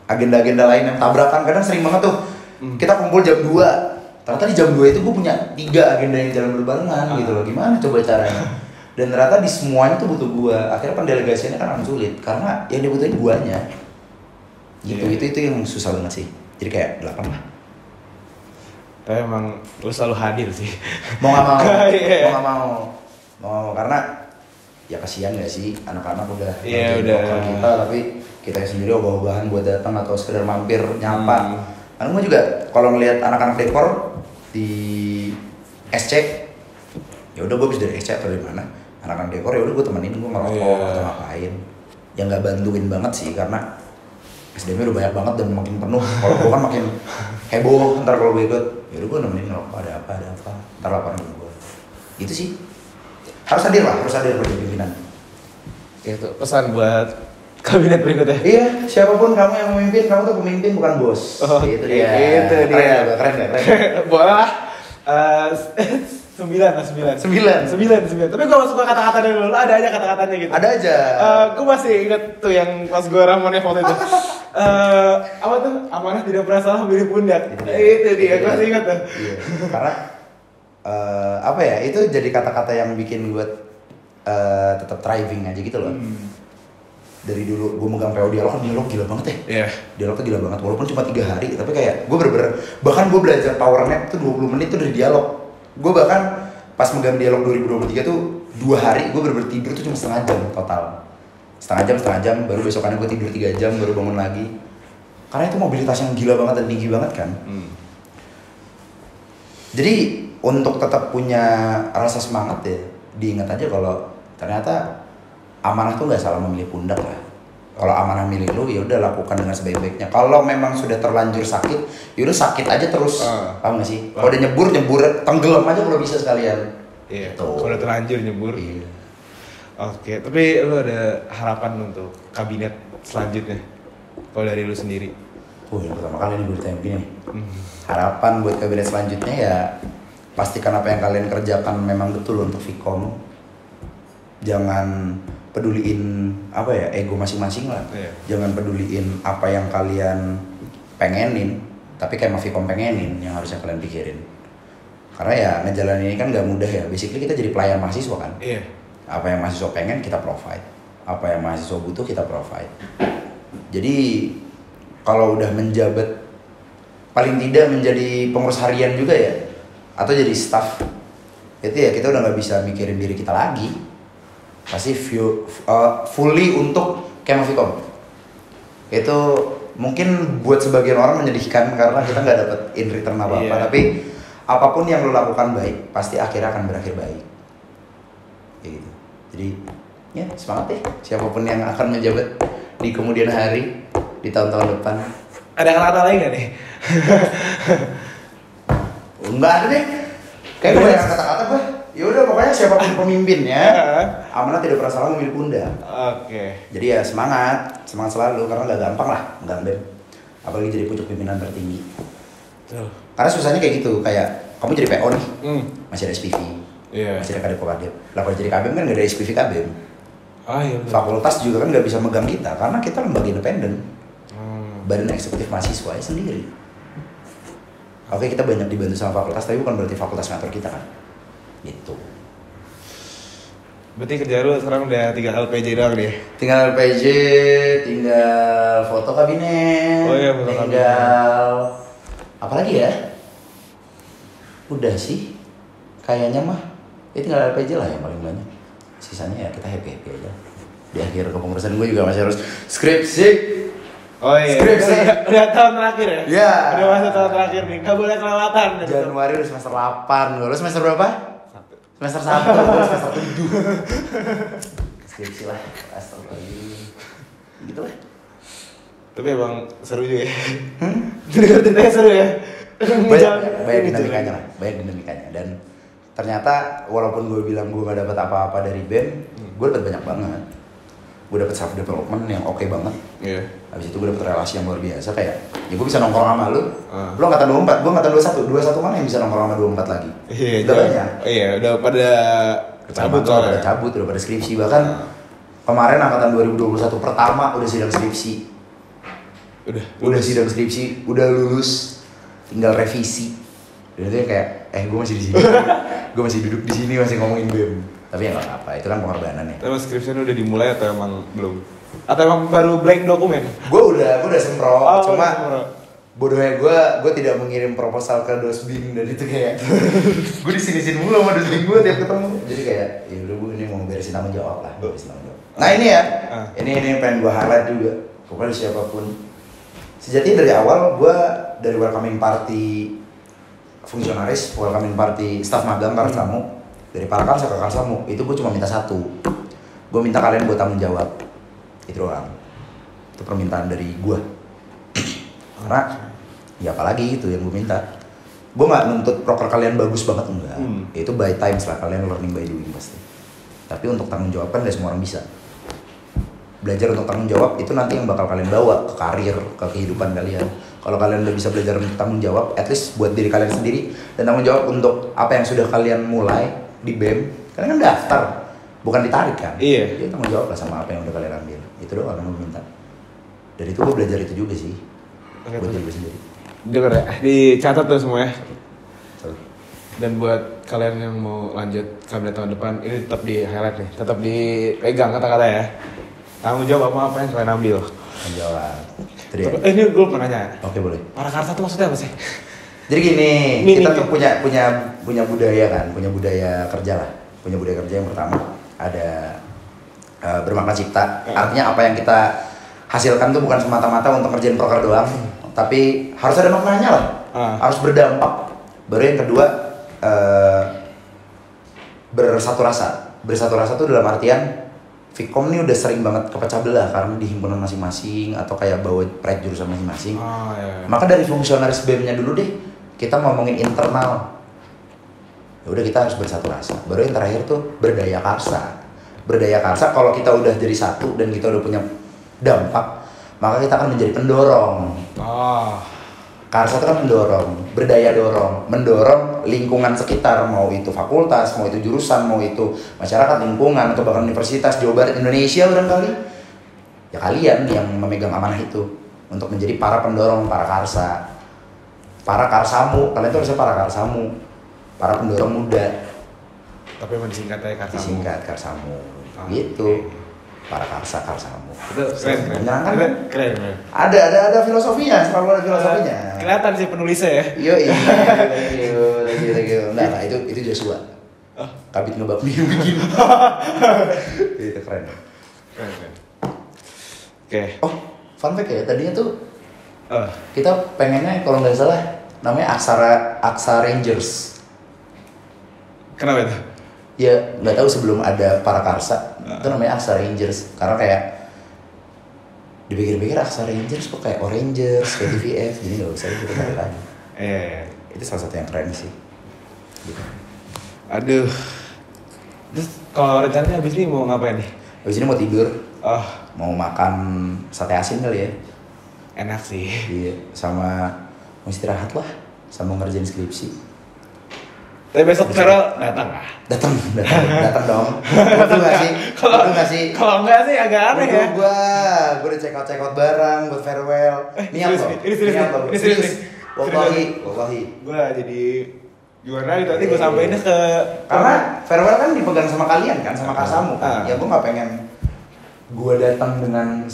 agenda-agenda lain yang tabrakan. Kadang sering banget tuh kita kumpul jam 2, ternyata di jam 2 itu gue punya 3 agenda yang jalan berbarengan gitu loh. Gimana coba caranya? Dan ternyata di semuanya tuh butuh gue. Akhirnya pendelegasiannya kan sulit karena yang dibutuhin guanya gitu. Itu yang susah banget sih. Jadi kayak 8 lah. Tapi emang lu selalu hadir sih. Mau gak mau. Mau gak mau. Karena ya kasihan gak sih anak-anak udah udah kita, tapi kita sendiri ogah-ogahan buat datang atau sekedar mampir nyapa. Karena gue juga kalau ngelihat anak-anak dekor di SC, ya udah gue habis dari SC atau dari mana, anak-anak dekor ya udah gue temenin, gue ngerokok atau ngapain. Yang nggak bantuin banget sih karena SDM-nya udah banyak banget dan makin penuh. Kalau gue kan makin heboh, ntar kalau gue ikut, ya udah gue nemenin ngerokok, ada apa, ntar laporan ke gue. Gitu sih. Harus hadir pada pimpinan. Itu pesan buat kabinet berikutnya. Iya, siapapun kamu yang memimpin, kamu tuh pemimpin bukan bos. Itu dia. Keren gak? Boleh lah. 9. Tapi gue suka kata-kata dari lu, ada aja kata-katanya gitu. Ada aja. Gue masih inget tuh yang pas gue ramonnya foto itu. Apa tuh? Amanah tidak pernah salah beri pundak. Itu dia, gue masih inget tuh. Iya. Karena apa ya? Itu jadi kata-kata yang bikin gue tetap thriving aja gitu loh. Dari dulu gue megang PO dialog kan dialog gila banget ya. Dialog tuh gila banget walaupun cuma 3 hari, tapi kayak gue bener-bener bahkan gue belajar power nap tuh 20 menit tuh dari dialog. Gue bahkan pas megang dialog 2023 tuh 2 hari gue bener-bener tidur tuh cuma setengah jam total. Setengah jam baru besokannya gue tidur 3 jam baru bangun lagi. Karena itu mobilitas yang gila banget dan tinggi banget kan. Jadi untuk tetap punya rasa semangat ya, diingat aja kalau ternyata amanah tuh nggak salah memilih pundak lah. Kalau amanah milih lu ya udah lakukan dengan sebaik-baiknya. Kalau memang sudah terlanjur sakit, ya udah sakit aja terus. Paham nggak sih? Kalau udah nyebur tenggelam aja kalau bisa sekalian. Iya. Kalau udah terlanjur nyebur. Iya. Oke, tapi lu ada harapan untuk kabinet selanjutnya? Kalau dari lu sendiri? Yang pertama kali nih gue ditanya begini. Harapan buat kabinet selanjutnya ya pastikan apa yang kalian kerjakan memang betul untuk Vkom. Jangan peduliin apa ya, ego masing-masing lah. Jangan peduliin apa yang kalian pengenin, tapi kayak Mavikom pengenin yang harusnya kalian pikirin. Karena ya ngejalanin ini kan gak mudah ya. Basically kita jadi pelayan mahasiswa kan. Apa yang mahasiswa pengen kita provide. apa yang mahasiswa butuh kita provide. Jadi kalau udah menjabat, paling tidak menjadi pengurus harian juga ya, atau jadi staff, itu ya kita udah nggak bisa mikirin diri kita lagi, pasti fully untuk Kemavikom. Itu mungkin buat sebagian orang menyedihkan karena kita nggak dapet in return apa-apa, tapi apapun yang lo lakukan baik pasti akhirnya akan berakhir baik. Kayak gitu. Jadi ya semangat deh siapapun yang akan menjabat di kemudian hari, di tahun-tahun depan. Ada kata lain nggak nih? Enggak ada deh. Kayak gue yang kata-kata gue. Ya udah pokoknya siapapun pemimpinnya, amanah tidak pernah salah memilih pundak. Oke. Jadi ya semangat selalu karena nggak gampang lah nggak apalagi jadi pucuk pimpinan tertinggi. Karena susahnya kayak gitu, kayak kamu jadi PO nih, masih ada SPV, masih ada kadep. Lah kalau jadi KBM kan nggak ada SPV KBM. Iya. Fakultas juga kan nggak bisa megang kita karena kita lembaga independen, badan eksekutif mahasiswa ya sendiri. Oke kita banyak dibantu sama fakultas, tapi bukan berarti fakultas ngatur kita kan, gitu. Berarti kerja lu sekarang udah tinggal LPJ doang deh? Tinggal LPJ, tinggal foto kabinet, Foto tinggal apa lagi ya? Udah sih, kayaknya mah, ya tinggal LPJ lah yang paling banyak. Sisanya ya kita happy aja. Di akhir kepengurusan gue juga masih harus skripsi. Oh iya, skripsi. Udah tahun terakhir ya? Iya. Udah masuk tahun terakhir nih, gak boleh kelewatan. Januari udah semester 8, lu semester berapa? Semester 1, gue semester 7. Skripsi lah, astagfirullahaladzim. Gitu lah. Tapi emang seru juga ya. Dengar ceritanya seru ya. Banyak dinamikanya lah, banyak dinamikanya. Dan ternyata walaupun gue bilang gue gak dapet apa-apa dari BEM, gue dapet banyak banget. Gue dapet self development yang oke banget. Iya. Habis itu gue dapet relasi yang luar biasa, kayak ya gue bisa nongkrong sama lu. Lu angkatan 24, gue angkatan 21 mana yang bisa nongkrong sama 24 lagi? Iya, udah banyak. Iya, udah pada cabut soalnya. Udah cabut, udah pada skripsi. Bahkan kemarin angkatan 2021 pertama udah sidang skripsi. Udah sidang skripsi, udah lulus, tinggal revisi. Dan itu kayak, gue masih di sini. Gue masih duduk di sini masih ngomongin BEM. Tapi ya nggak apa, itu kan pengorbanan ya. Tapi skripsinya udah dimulai atau emang belum? Atau emang baru blank dokumen? Gue udah semprot, cuma sempro. Bodohnya gue tidak mengirim proposal ke dosbing dan itu kayak gue disini mulu sama dosbing gue tiap ketemu. Jadi kayak, ya udah gue ini mau beresin tanggung jawab lah, beresin tanggung jawab. Nah ini ya, ini pengen gue highlight juga. Pokoknya siapapun, sejatinya dari awal gue dari welcoming party fungsionaris, welcoming party staff magang Karsamu, dari Parakansa ke Karsamu, itu gue cuma minta satu. Gue minta kalian buat tanggung jawab. Itu doang. Itu permintaan dari gue. Karena ya apalagi itu yang gue minta. Gue gak nuntut proker kalian bagus banget, enggak. Itu by times lah, kalian learning by doing pasti. Tapi untuk tanggung jawab kan gak semua orang bisa. Belajar untuk tanggung jawab itu nanti yang bakal kalian bawa ke karir, ke kehidupan kalian. Kalau kalian udah bisa belajar untuk tanggung jawab, at least buat diri kalian sendiri, dan tanggung jawab untuk apa yang sudah kalian mulai di BEM, kalian kan daftar, bukan ditarik kan? Iya. Jadi tanggung jawab lah sama apa yang udah kalian ambil. Itu doang yang gue minta. Dari itu gue belajar itu juga sih. Buat diri gue sendiri. Dengar ya, dicatat tuh semua ya. So. Dan buat kalian yang mau lanjut kabinet tahun depan, ini tetap di highlight nih, tetap dipegang kata-kata ya. Tanggung jawab apa yang kalian ambil? Tanggung jawab. Ini gue pernah nanya. Oke boleh. Parakarsa itu maksudnya apa sih? Jadi gini, kita tuh punya budaya kan, punya budaya kerja lah. Punya budaya kerja yang pertama ada bermakna cipta. Artinya apa yang kita hasilkan tuh bukan semata-mata untuk kerjain proker doang, tapi harus ada maknanya lah. Harus berdampak. Baru yang kedua bersatu rasa. Bersatu rasa tuh dalam artian Fikom ini udah sering banget kepecah belah karena di himpunan masing-masing atau kayak bawa pride jurusan masing-masing. Iya. Maka dari fungsionaris BEM-nya dulu deh, kita ngomongin internal. Ya udah kita harus bersatu rasa. Baru yang terakhir tuh berdaya karsa. Berdaya karsa kalau kita udah jadi satu dan kita udah punya dampak, maka kita akan menjadi pendorong. Karsa itu kan mendorong lingkungan sekitar, mau itu fakultas, mau itu jurusan, mau itu masyarakat, lingkungan, atau bahkan universitas Jawa Barat, Indonesia barangkali. Ya kalian yang memegang amanah itu untuk menjadi para pendorong, para karsa, para karsamu. Kalian itu harusnya para karsamu, para pendorong muda. Tapi emang disingkat aja Karsamu. Disingkat karsamu, gitu. Okay. para karsa-karsamu. Itu keren. Menyenangkan kan? Keren. Ada filosofinya, selalu ada filosofinya. Kelihatan sih penulisnya ya. Iya, thank you. Nah, itu Joshua. Kabit ngebab bikin. Itu keren. Oke. Oh, fun fact ya, tadinya tuh kita pengennya kalau nggak salah namanya Aksa Rangers. Kenapa itu? Ya nggak tahu sebelum ada para karsa itu namanya Aksa Rangers karena kayak dipikir-pikir Aksa Rangers kok kayak Orangers, kayak TVF, jadi nggak usah itu balik lagi. Itu salah satu yang keren sih. Gitu. Aduh. Terus kalau rencananya abis ini mau ngapain nih? Abis ini mau tidur. Oh, Mau makan sate asin kali ya. enak sih. Iya, sama mau istirahat lah, sama ngerjain skripsi. Tapi besok Farel datang lah. Datang dong. Butuh nggak sih? Kalau enggak sih agak aneh ya. Gue udah check out barang buat farewell. Niat loh. Ini serius. Wallahi. Gue jadi gimana gitu nanti gue sampeinnya ke Karena farewell kan dipegang sama kalian kan, sama kasamu kan. Ya gue nggak pengen gue datang dengan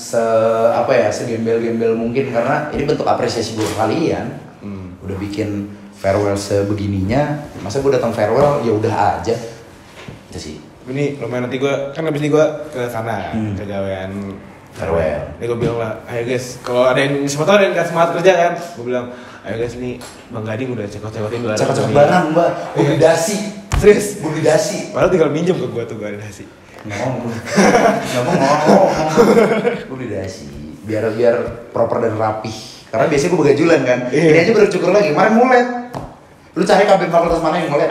segembel-gembel mungkin karena ini bentuk apresiasi gue ke kalian. Udah bikin farewell sebegininya, masa gue datang farewell ya udah aja. Itu sih. Ini lumayan nanti gue kan abis ini gue ke sana ke gawean Farewell. Ini gue bilang lah, ayo guys, kalau ada yang siapa tau ada yang gak semangat kerja kan, gue bilang, ayo guys nih Bang Gading udah cekot-cekotin barang. Cekot-cekot barang mbak, gue beli dasi. Serius? Gue beli dasi. Padahal tinggal minjem ke gue tuh gue ada dasi. Ngomong. Gue beli dasi, biar proper dan rapih. Karena biasanya gue begajulan kan. Ini aja baru cukur lagi, kemarin mulet. Lu cari kabin fakultas mana yang mulet?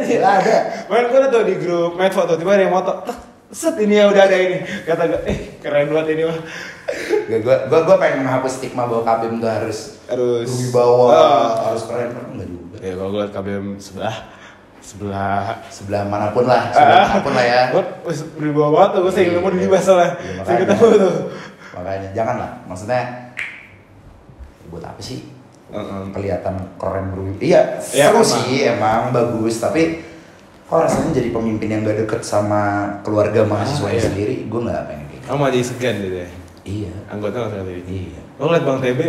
Gak ada. Kemarin gue tuh di grup main foto, tiba ada yang moto. Set ini ya udah ada ini. Kata gue, keren banget ini mah. Gue pengen menghapus stigma bahwa KBM tuh harus wibawa, harus keren, enggak juga. Ya kalau gue liat KBM sebelah manapun lah ya. Gue berwibawa banget tuh, gue sering ketemu di Libas soalnya. Sering ketemu tuh. Makanya jangan lah, maksudnya buat apa sih? Kelihatan keren berwibawa. Iya, seru sih emang bagus, tapi kok rasanya jadi pemimpin yang gak deket sama keluarga mahasiswanya sendiri, gue gak pengen gitu. Kamu aja segan gitu ya? Iya. Anggota gak tadi? Iya. Lo liat Bang TB,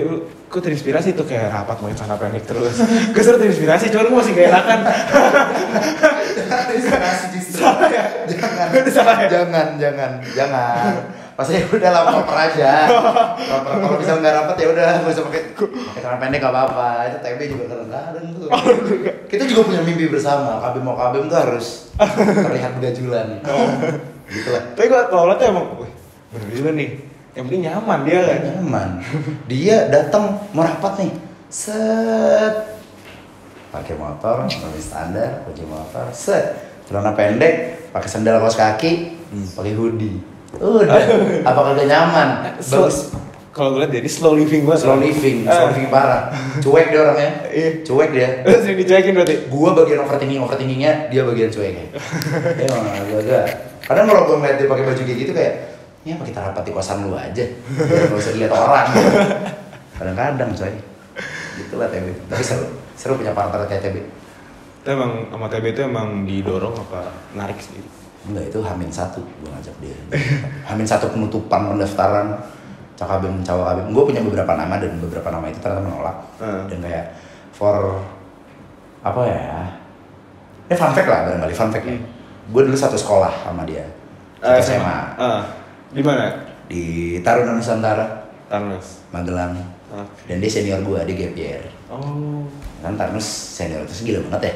kok terinspirasi tuh kayak rapat main sana pendek terus. Gue selalu terinspirasi, cuman gue masih gak enakan. Terinspirasi justru. Salah ya? Jangan. Pasti udah lah proper aja. Kalau bisa nggak rapat ya udah, gue bisa pakai celana pendek gak apa-apa. Itu TB juga kadang-kadang tuh. Kita juga punya mimpi bersama. KBM tuh harus terlihat begajulan. Gitu lah. Tapi gue kalau liat tuh emang, bener juga nih. Yang penting nyaman dia kan. Nyaman. Dia datang mau rapat nih. Set. Pakai motor, mobil standar, pakai motor. Set. Celana pendek, pakai sandal kaos kaki, pakai hoodie. Udah, apakah gak nyaman? Bagus. Kalau gue liat dia slow living banget. Slow living parah. Cuek dia orangnya. Cuek dia. Sering dicuekin berarti. Gua bagian overthinkingnya, dia bagian cueknya. Emang agak. Kadang kalau gua ngeliat dia pakai baju kayak gitu kayak, ya apa kita rapat di kosan lu aja. Biar gak usah dilihat orang. Kadang-kadang coy. Gitulah TB. Tapi seru punya partner kayak TB. Itu emang sama TB itu emang didorong apa narik sendiri? Enggak, itu H-1 gue ngajak dia. H-1 penutupan pendaftaran Cawabim. Gue punya beberapa nama dan beberapa nama itu ternyata menolak. Dan kayak apa ya? Ini fun fact lah barangkali, fun fact ya. Gue dulu satu sekolah sama dia. SMA. Di mana? Di Taruna Nusantara. Tarnas. Magelang. Dan dia senior gue, dia gap year. Oh. Kan Tarnus senior itu gila banget ya.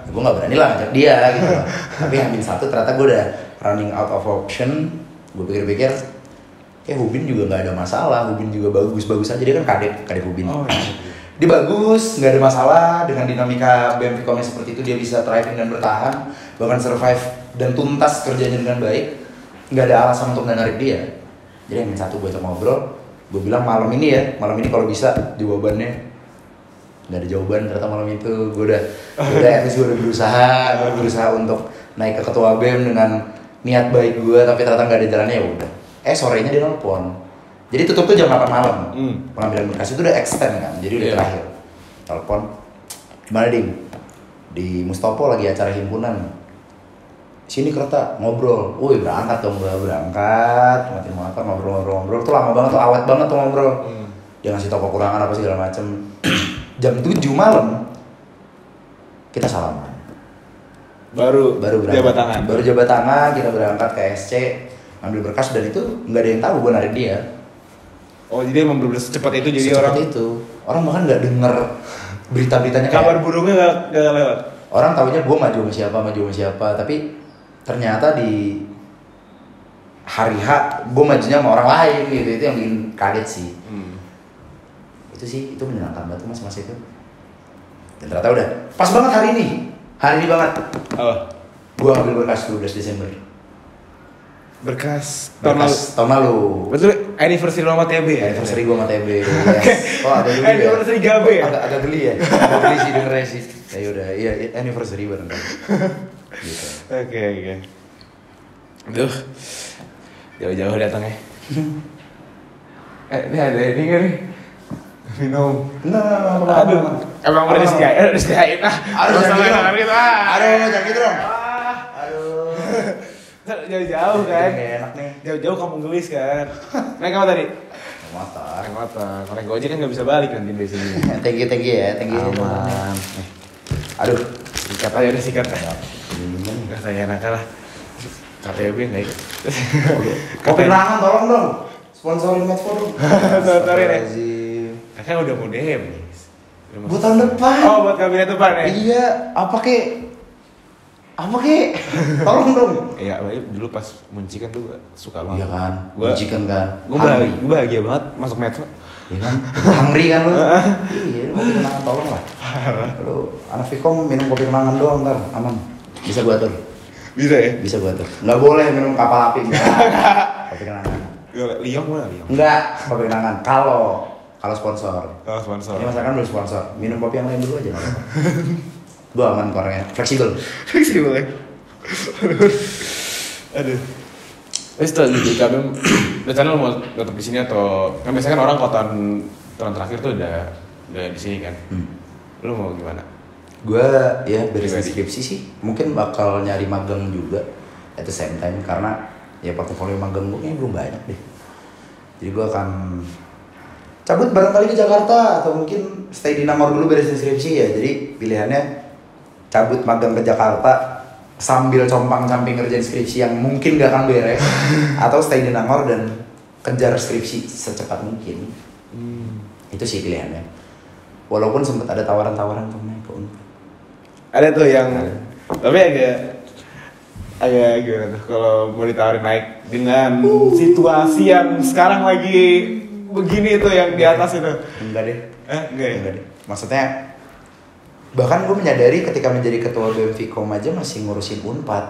Gue gak berani lah ngajak dia gitu loh. Tapi H-1 ternyata gue udah running out of option. Gue pikir-pikir kayak Hubin juga gak ada masalah. Hubin juga bagus-bagus aja, dia kan kadep Hubin. Dia bagus, gak ada masalah. Dengan dinamika BM Vkom seperti itu dia bisa thriving dan bertahan, bahkan survive dan tuntas kerjanya dengan baik. Gak ada alasan untuk gak narik dia. Jadi H-1 gue ajak ngobrol. Gue bilang malam ini kalau bisa jawabannya nggak ada jawaban. Ternyata malam itu gue udah at least gue udah berusaha untuk naik ke ketua BEM dengan niat baik gue, tapi ternyata nggak ada jalannya. Ya udah, sorenya dia nelpon. Jadi tutup tuh jam 8 malam. Pengambilan berkas itu udah extend kan, jadi udah terakhir. Telepon, gimana Ding? Di Mustopo lagi acara himpunan. sini kereta ngobrol, woi berangkat dong gua berangkat, matiin motor ngobrol tuh lama banget tuh awet banget tuh ngobrol. Dia ngasih tau kekurangan apa segala macem. Jam 7 malam kita salaman. Baru berangkat. jabat tangan. Baru jabat tangan kita berangkat ke SC ngambil berkas dan itu nggak ada yang tahu gua narik dia. Oh jadi emang bener secepat itu jadi orang bahkan nggak denger berita-beritanya kabar burungnya nggak lewat. Orang taunya gue maju sama siapa, tapi ternyata di hari H gue majunya sama orang lain gitu, itu yang bikin kaget sih. Itu menyenangkan banget mas itu. Dan ternyata udah pas banget hari ini banget. Gue ambil berkas 12 Desember. Berkas tahun lalu. Betul, anniversary lo sama TB ya? Anniversary gue sama TB. Yes. Oh ada dulu ya? Anniversary Gabe ya? Agak geli ya? Agak geli sih dengernya sih. Ya udah, iya anniversary bareng kan. Gitu. Oke. Aduh, jauh-jauh datangnya. Ini ada ini kan nih? Minum. Nah, aduh. Emang udah disediain ah. Aduh, jangan gitu. Aduh, jangan gitu dong. Aduh. Jauh-jauh kan? Enak nih. Jauh-jauh kampung gelis kan? Naik apa tadi? Motor. Naik gojek kan nggak bisa balik nanti di sini. Thank you ya. Aman. Aduh, sikat aja udah sikat. Nggak saya enak lah. KTB nggak ikut. Kopi Nangan tolong dong. Sponsorin Medfo dong. Sponsorin ya. Kakak udah mau DM nih. Buat tahun depan. Oh buat kabinet depan ya? Iya. Apa kek? Tolong dong. Iya, dulu pas muncikan tuh suka banget. Iya kan. Muncikan kan. Gue bahagia banget masuk Metro. Iya kan. Hungry kan lu. Iya, kopi Kenangan tolong lah. Lu anak Vkom minum kopi Kenangan doang ntar aman. Bisa gua atur. Bisa ya? Bisa gua atur. Nggak boleh minum kapal api enggak. Kopi Kenangan. Liong mana Liong? Enggak, kopi Kenangan. Kalau sponsor. Kalau sponsor. Ini masakan belum sponsor. Minum kopi yang lain dulu aja. Gue aman orangnya, fleksibel ya. Aduh. Setelah di KBM, rencana lo mau tetap di sini atau kan biasanya kan orang kalau tahun terakhir tuh udah di sini kan. Lo mau gimana? Gue ya beres skripsi sih, mungkin bakal nyari magang juga at the same time karena ya portofolio magang gue kayaknya belum banyak deh. Jadi gue akan cabut barangkali ke Jakarta atau mungkin stay di Nangor dulu beresin skripsi ya. Jadi pilihannya cabut magang ke Jakarta sambil compang-camping ngerjain skripsi yang mungkin gak akan beres atau stay di Nangor dan kejar skripsi secepat mungkin. Itu sih pilihannya. Walaupun sempat ada tawaran-tawaran tuh naik ke Unpad. Ada tuh yang tapi agak gimana tuh kalau mau ditawarin naik dengan situasi yang sekarang lagi begini tuh yang di atas itu. Enggak deh. Enggak deh. Maksudnya bahkan gue menyadari ketika menjadi ketua BEM Vkom aja masih ngurusin Unpad.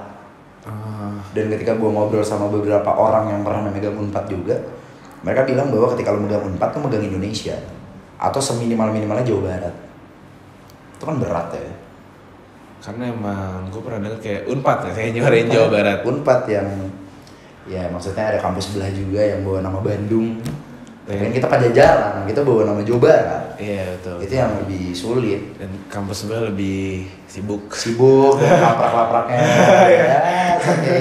Dan ketika gue ngobrol sama beberapa orang yang pernah memegang Unpad juga, mereka bilang bahwa ketika lo megang Unpad tuh megang Indonesia atau seminimal-minimalnya Jawa Barat. Itu kan berat ya. Karena emang gue pernah dengar kayak Unpad ya, kayak nyuarain Jawa Barat. Unpad yang ya maksudnya ada kampus sebelah juga yang bawa nama Bandung. Dan kita Pajajaran, kita bawa nama Jawa Barat. Iya betul. Itu yang lebih sulit. Dan kampus sebelah lebih sibuk, dan laprak-lapraknya. Ya, oke.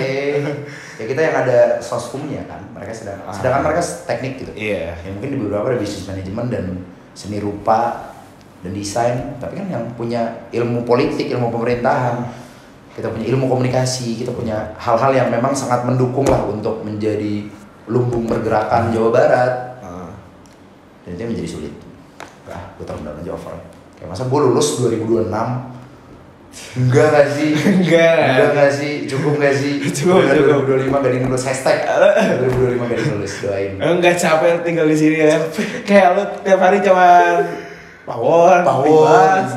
Ya kita yang ada soskumnya kan, mereka sedangkan mereka teknik gitu. Iya. Ya, mungkin di beberapa ada bisnis manajemen dan seni rupa dan desain, tapi kan yang punya ilmu politik, ilmu pemerintahan, kita punya ilmu komunikasi, kita punya hal-hal yang memang sangat mendukung lah untuk menjadi lumbung pergerakan Jawa Barat. Dan itu menjadi sulit. Gue turun down aja over. Kayak masa gue lulus 2026? Enggak gak sih? Enggak gak sih? Cukup gak sih? Cukup. 2025 gak dilulus hashtag 2025 gak dilulus, doain. Enggak capek tinggal di sini ya. Kayak lu tiap hari cuman pawon, libas.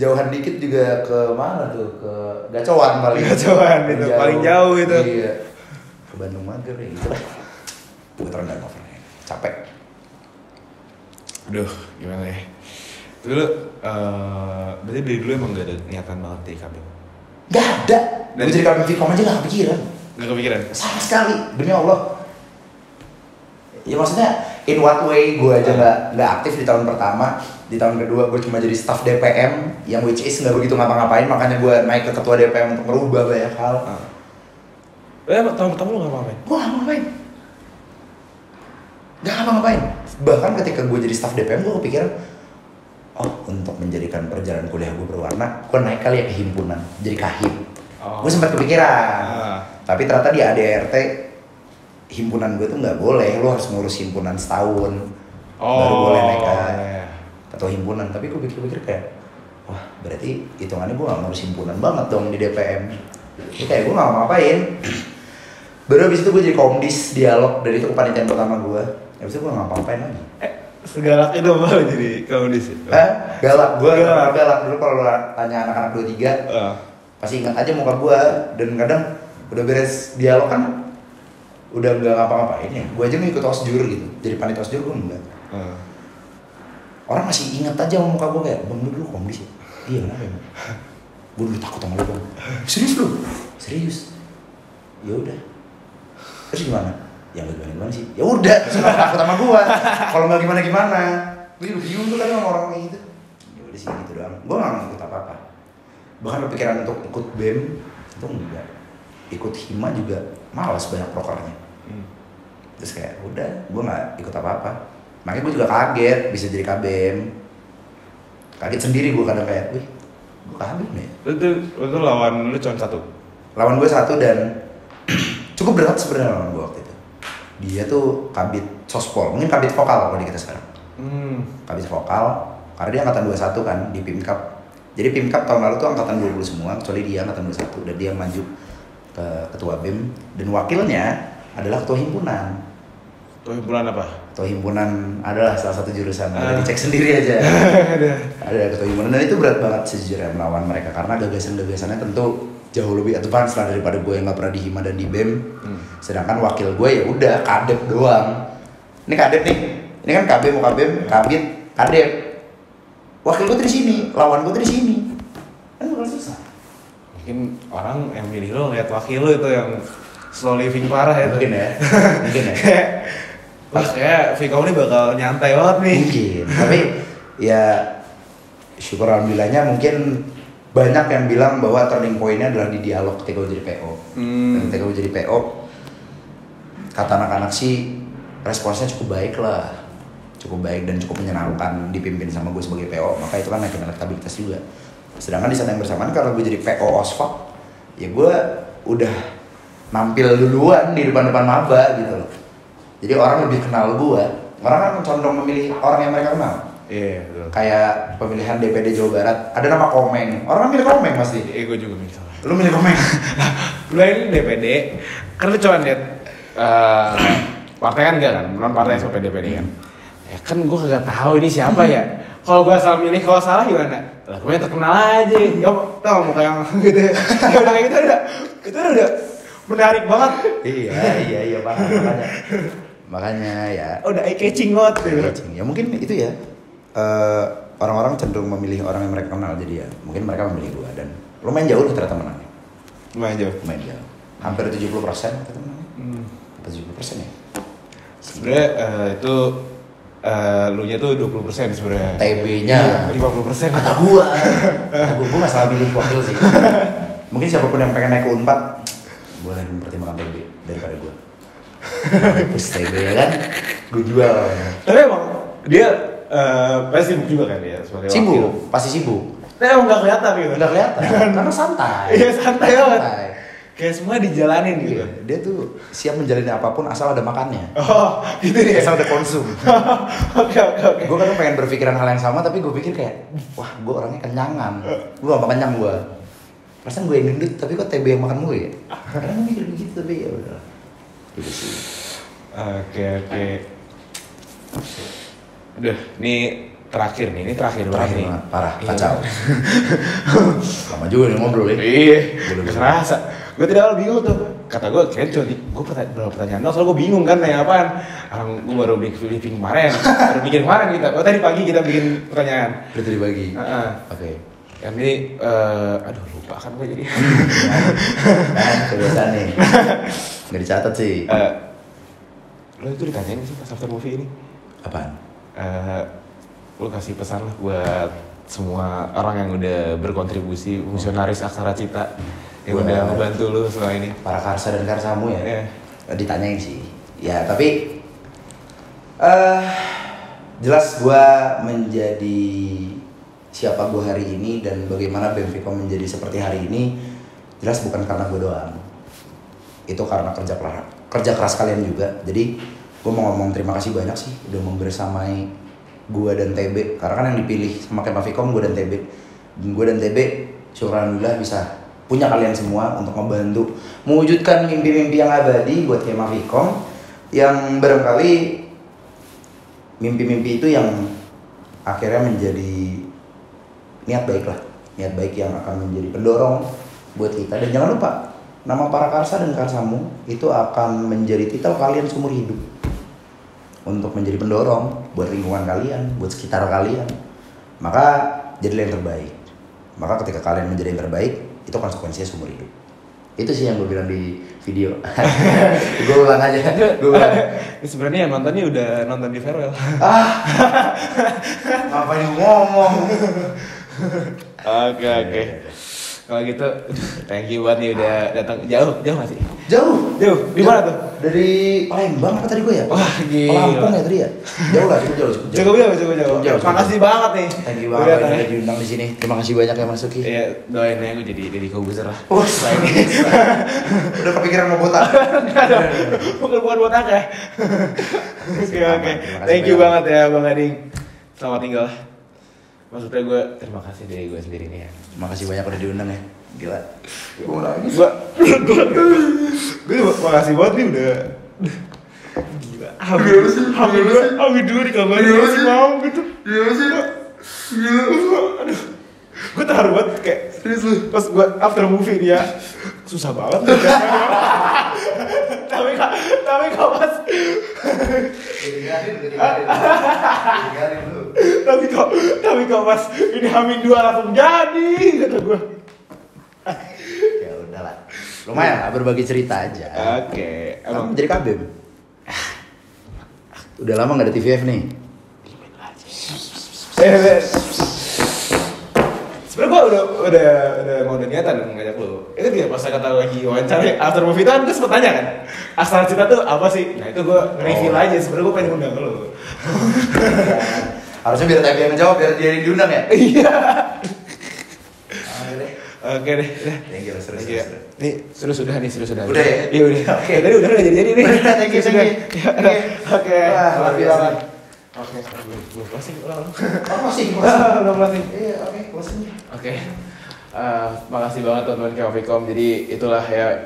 Jauhan dikit juga ke mana tuh? Ke Gacoan paling. Gacoan itu paling jauh itu. Iya. Ke Bandung Mager ya gitu lah. Gue turun down over. Capek. Aduh, gimana ya? Dulu, berarti dari dulu emang gak ada niatan banget di KBM? Gak ada. Gue jadi KBM Vkom aja gak kepikiran. Gak kepikiran? Sama sekali, demi Allah. Ya maksudnya, in what way gue aja gak aktif di tahun pertama. Di tahun kedua gue cuma jadi staff DPM yang which is nggak begitu ngapa-ngapain, makanya gue naik ke ketua DPM untuk merubah banyak hal. Tahun pertama lu nggak ngapain? Gue nggak ngapain. Gak ngapa-ngapain. Bahkan ketika gue jadi staff DPM gue kepikiran, oh untuk menjadikan perjalanan kuliah gue berwarna, gue naik kali ya ke himpunan, jadi kahim. Gue sempat kepikiran. Tapi ternyata di ADRT himpunan gue tuh nggak boleh, lo harus ngurus himpunan setahun baru boleh naik ke ketua himpunan. Tapi gue pikir-pikir kayak, wah berarti hitungannya gue gak ngurus himpunan banget dong di DPM. Jadi kayak gue gak ngapain. Baru abis itu gue jadi komdis dialog, dan itu kepanitiaan pertama gue. Abis itu gue gak ngapain lagi. Segalak itu apa jadi komdis? Galak, gue galak dulu. Kalau lo tanya anak-anak 23 pasti ingat aja muka gue. Dan kadang udah beres dialog kan udah gak ngapa-ngapain ya. Gue aja ngikut osjur gitu, jadi panitia osjur gue enggak. Orang masih inget aja sama muka gue kayak, bang lu dulu komdis ya? Iya kenapa ya? Gue dulu takut sama lu bang. Serius lu? Serius? Ya udah. Terus gimana? Ya nggak gimana sih? Ya udah, terus nggak takut sama gue. Kalau nggak gimana? Gue juga bingung tuh kan sama orang kayak gitu. Ya udah sih gitu doang. Gue nggak ngikut apa-apa. Bahkan kepikiran untuk ikut BEM itu enggak. Ikut hima juga malas banyak prokernya. Terus kayak udah, gue nggak ikut apa-apa. Makanya gue juga kaget bisa jadi KBM. Kaget sendiri gue kadang kayak, wih, gue KBM ya. Itu lawan lu cuma satu? Lawan gue satu dan cukup berat sebenarnya lawan gue waktu itu. Dia tuh kabit sospol, mungkin kabit vokal kalau di kita sekarang. Kabit vokal, karena dia angkatan 21 kan di Pimkap. Jadi Pimkap tahun lalu tuh angkatan 20 semua, kecuali dia angkatan 21 dan dia maju ke ketua BEM dan wakilnya adalah ketua himpunan. Ketua himpunan apa? Ketua himpunan adalah salah satu jurusan, dicek sendiri aja. Ada ketua himpunan dan itu berat banget sejujurnya melawan mereka karena gagasan-gagasannya tentu jauh lebih advance lah daripada gue yang nggak pernah di hima dan di BEM. Sedangkan wakil gue ya udah kadep doang. Ini kadep nih, ini kan KB mau KBM, kabit, kadep. Wakil gue tuh di sini, lawan gue tuh di sini. Kan bakal susah. Mungkin orang yang milih lo lihat wakil lo itu yang slow living parah ya. Mungkin ya. Wah kayak Viko ini bakal nyantai banget nih. Mungkin, tapi ya syukur alhamdulillahnya mungkin banyak yang bilang bahwa turning point-nya adalah di dialog ketika gue jadi PO. Dan ketika gue jadi PO, kata anak-anak sih responsnya cukup baik lah. Cukup baik dan cukup menyenangkan dipimpin sama gue sebagai PO, maka itu kan naikin elektabilitas juga. Sedangkan di saat yang bersamaan karena gue jadi PO OSFAK, ya gue udah nampil duluan di depan-depan maba gitu loh. Jadi orang lebih kenal gue. Orang kan condong memilih orang yang mereka kenal. Iya, betul. Kayak pemilihan DPD Jawa Barat, ada nama Komeng. Orang kan milih Komeng pasti. Gue juga milih. Lu milih Komeng? Lu ini DPD, kan lu cuma lihat partai kan enggak kan, non partai sampai DPD kan. Ya kan gue kagak tahu ini siapa ya. Kalau gue salah milih, kalau salah gimana? Lah gue yang terkenal aja. Ya tau muka yang gitu. Ya udah kayak gitu itu udah menarik banget. Iya makanya ya. Udah eye catching banget. Ya mungkin itu ya. Orang-orang cenderung memilih orang yang mereka kenal jadi ya. Mungkin mereka memilih gue dan lumayan jauh tuh ternyata menangnya. Lumayan jauh. Hampir 70% ternyata menangnya. Hampir 70% ya. Sebenarnya itu lu nya tuh 20% sebenarnya. TB-nya 50%. Kata gua nggak salah milih wakil sih. Mungkin siapapun yang pengen naik ke Unpad boleh mempertimbangkan TB daripada gua. Terus TB ya kan, gua jual. Tapi emang dia pasti sibuk juga kan dia sebagai wakil. Sibuk, pasti sibuk. Tapi emang nggak kelihatan gitu. Nggak kelihatan, karena santai. Iya santai banget. Kayak semua dijalanin gitu. Dia tuh siap menjalani apapun asal ada makannya. Oh, gitu ya. Asal ada konsum. Oke. Gue kadang pengen berpikiran hal yang sama tapi gue pikir kayak, wah gue orangnya kenyangan. Gue gak kenyang gue. Perasaan gue yang gendut tapi kok TB yang makan gue ya. Kadang gue mikir begitu tapi ya udah. Gitu sih. Oke. Aduh, ini terakhir nih, nih. Parah, kacau. Lama juga nih ngobrol ya. Iya, kerasa. Gue tidak bingung tuh. Kata gue, kayaknya gue berapa pertanyaan dong, soalnya gue bingung kan nanya apaan. Gue baru bikin kemarin, kita. Oh tadi pagi kita bikin pertanyaan. Udah tadi pagi? Oke. Yang ini, aduh lupa kan gue jadi. Kan, kebiasaan nih. Nggak dicatat sih. Lo itu ditanyain sih pas after movie ini? Apaan? lu kasih pesan lah buat semua orang yang udah berkontribusi, fungsionaris Aksara Cita yang udah ngebantu lu selama ini. Para karsa dan karsamu ya. Ditanyain sih. Ya tapi jelas gue menjadi siapa gue hari ini dan bagaimana BEM Vkom menjadi seperti hari ini jelas bukan karena gue doang. Itu karena kerja keras kalian juga. Jadi gue mau ngomong terima kasih banyak sih udah membersamai gue dan TB, karena kan yang dipilih sama Kema Vkom gue dan TB. Gue dan TB alhamdulillah bisa punya kalian semua untuk membantu mewujudkan mimpi-mimpi yang abadi buat Kema Vkom, yang barangkali mimpi-mimpi itu yang akhirnya menjadi niat baik yang akan menjadi pendorong buat kita. Dan jangan lupa, nama para karsa dan karsamu itu akan menjadi titel kalian seumur hidup untuk menjadi pendorong buat lingkungan kalian, buat sekitar kalian. Maka jadilah yang terbaik. Maka ketika kalian menjadi yang terbaik, itu konsekuensinya seumur hidup. Itu sih yang gue bilang di video. Gue ulang aja. Ini sebenarnya yang nontonnya udah nonton di farewell. Ngapain ngomong? Oke. Kalau gitu, thank you banget nih udah datang. Jauh nggak sih? Jauh. Di mana tuh? Dari Palembang apa tadi gue ya? Wah, gila. Lampung ya tadi ya? Jauh lah, jauh. Jauh. Makasih banget nih. Thank you banget udah diundang di sini. Terima kasih banyak ya Mas Suki. Iya, doain ya gue jadi Kobuser lah. Udah kepikiran mau botak. Bukan botak ya. Oke. Thank you banget ya Bang Ading. Selamat tinggal. Maksudnya gue terima kasih dari gue sendiri nih ya. Makasih banyak udah diundang ya. Gila. Gue makasih banget nih udah. Gila. Hamil dulu dikabarin masih mau gitu. Gila. Aduh. Gue terharu banget kayak serius lu. Pas gue after movie dia susah banget. Tapi kau pas. Tapi kau pas ini hamil 2 langsung jadi kata gue. Ya udahlah. Lumayan lah berbagi cerita aja. Oke. Emang jadi KBM. Udah lama nggak ada TVF nih. Sebenernya gue udah mau niatan ngajak lu. Itu dia pas kata lagi wawancara after movie itu kan gue sempet tanya kan, Aksara Cita tuh apa sih? Nah itu gue reveal aja. Sebenernya gue pengen undang lu. Harusnya biar TB yang ngejawab biar dia yang diundang ya. Iya. Oke deh. Thank you, serius. Nih, serius udah. Udah ya? Iya udah. Oke, tadi udah jadi nih. Thank you. Oke. Luar biasa. Oke, belum closing ulang. Belum closing. Iya, oke, closing. Oke. Makasih banget teman-teman Kema Vkom. Jadi itulah ya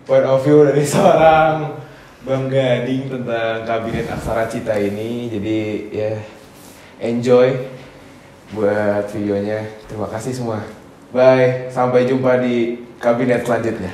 point of view dari seorang Bang Gading tentang kabinet Aksara Cita ini. Jadi ya enjoy buat videonya. Terima kasih semua. Bye. Sampai jumpa di kabinet selanjutnya.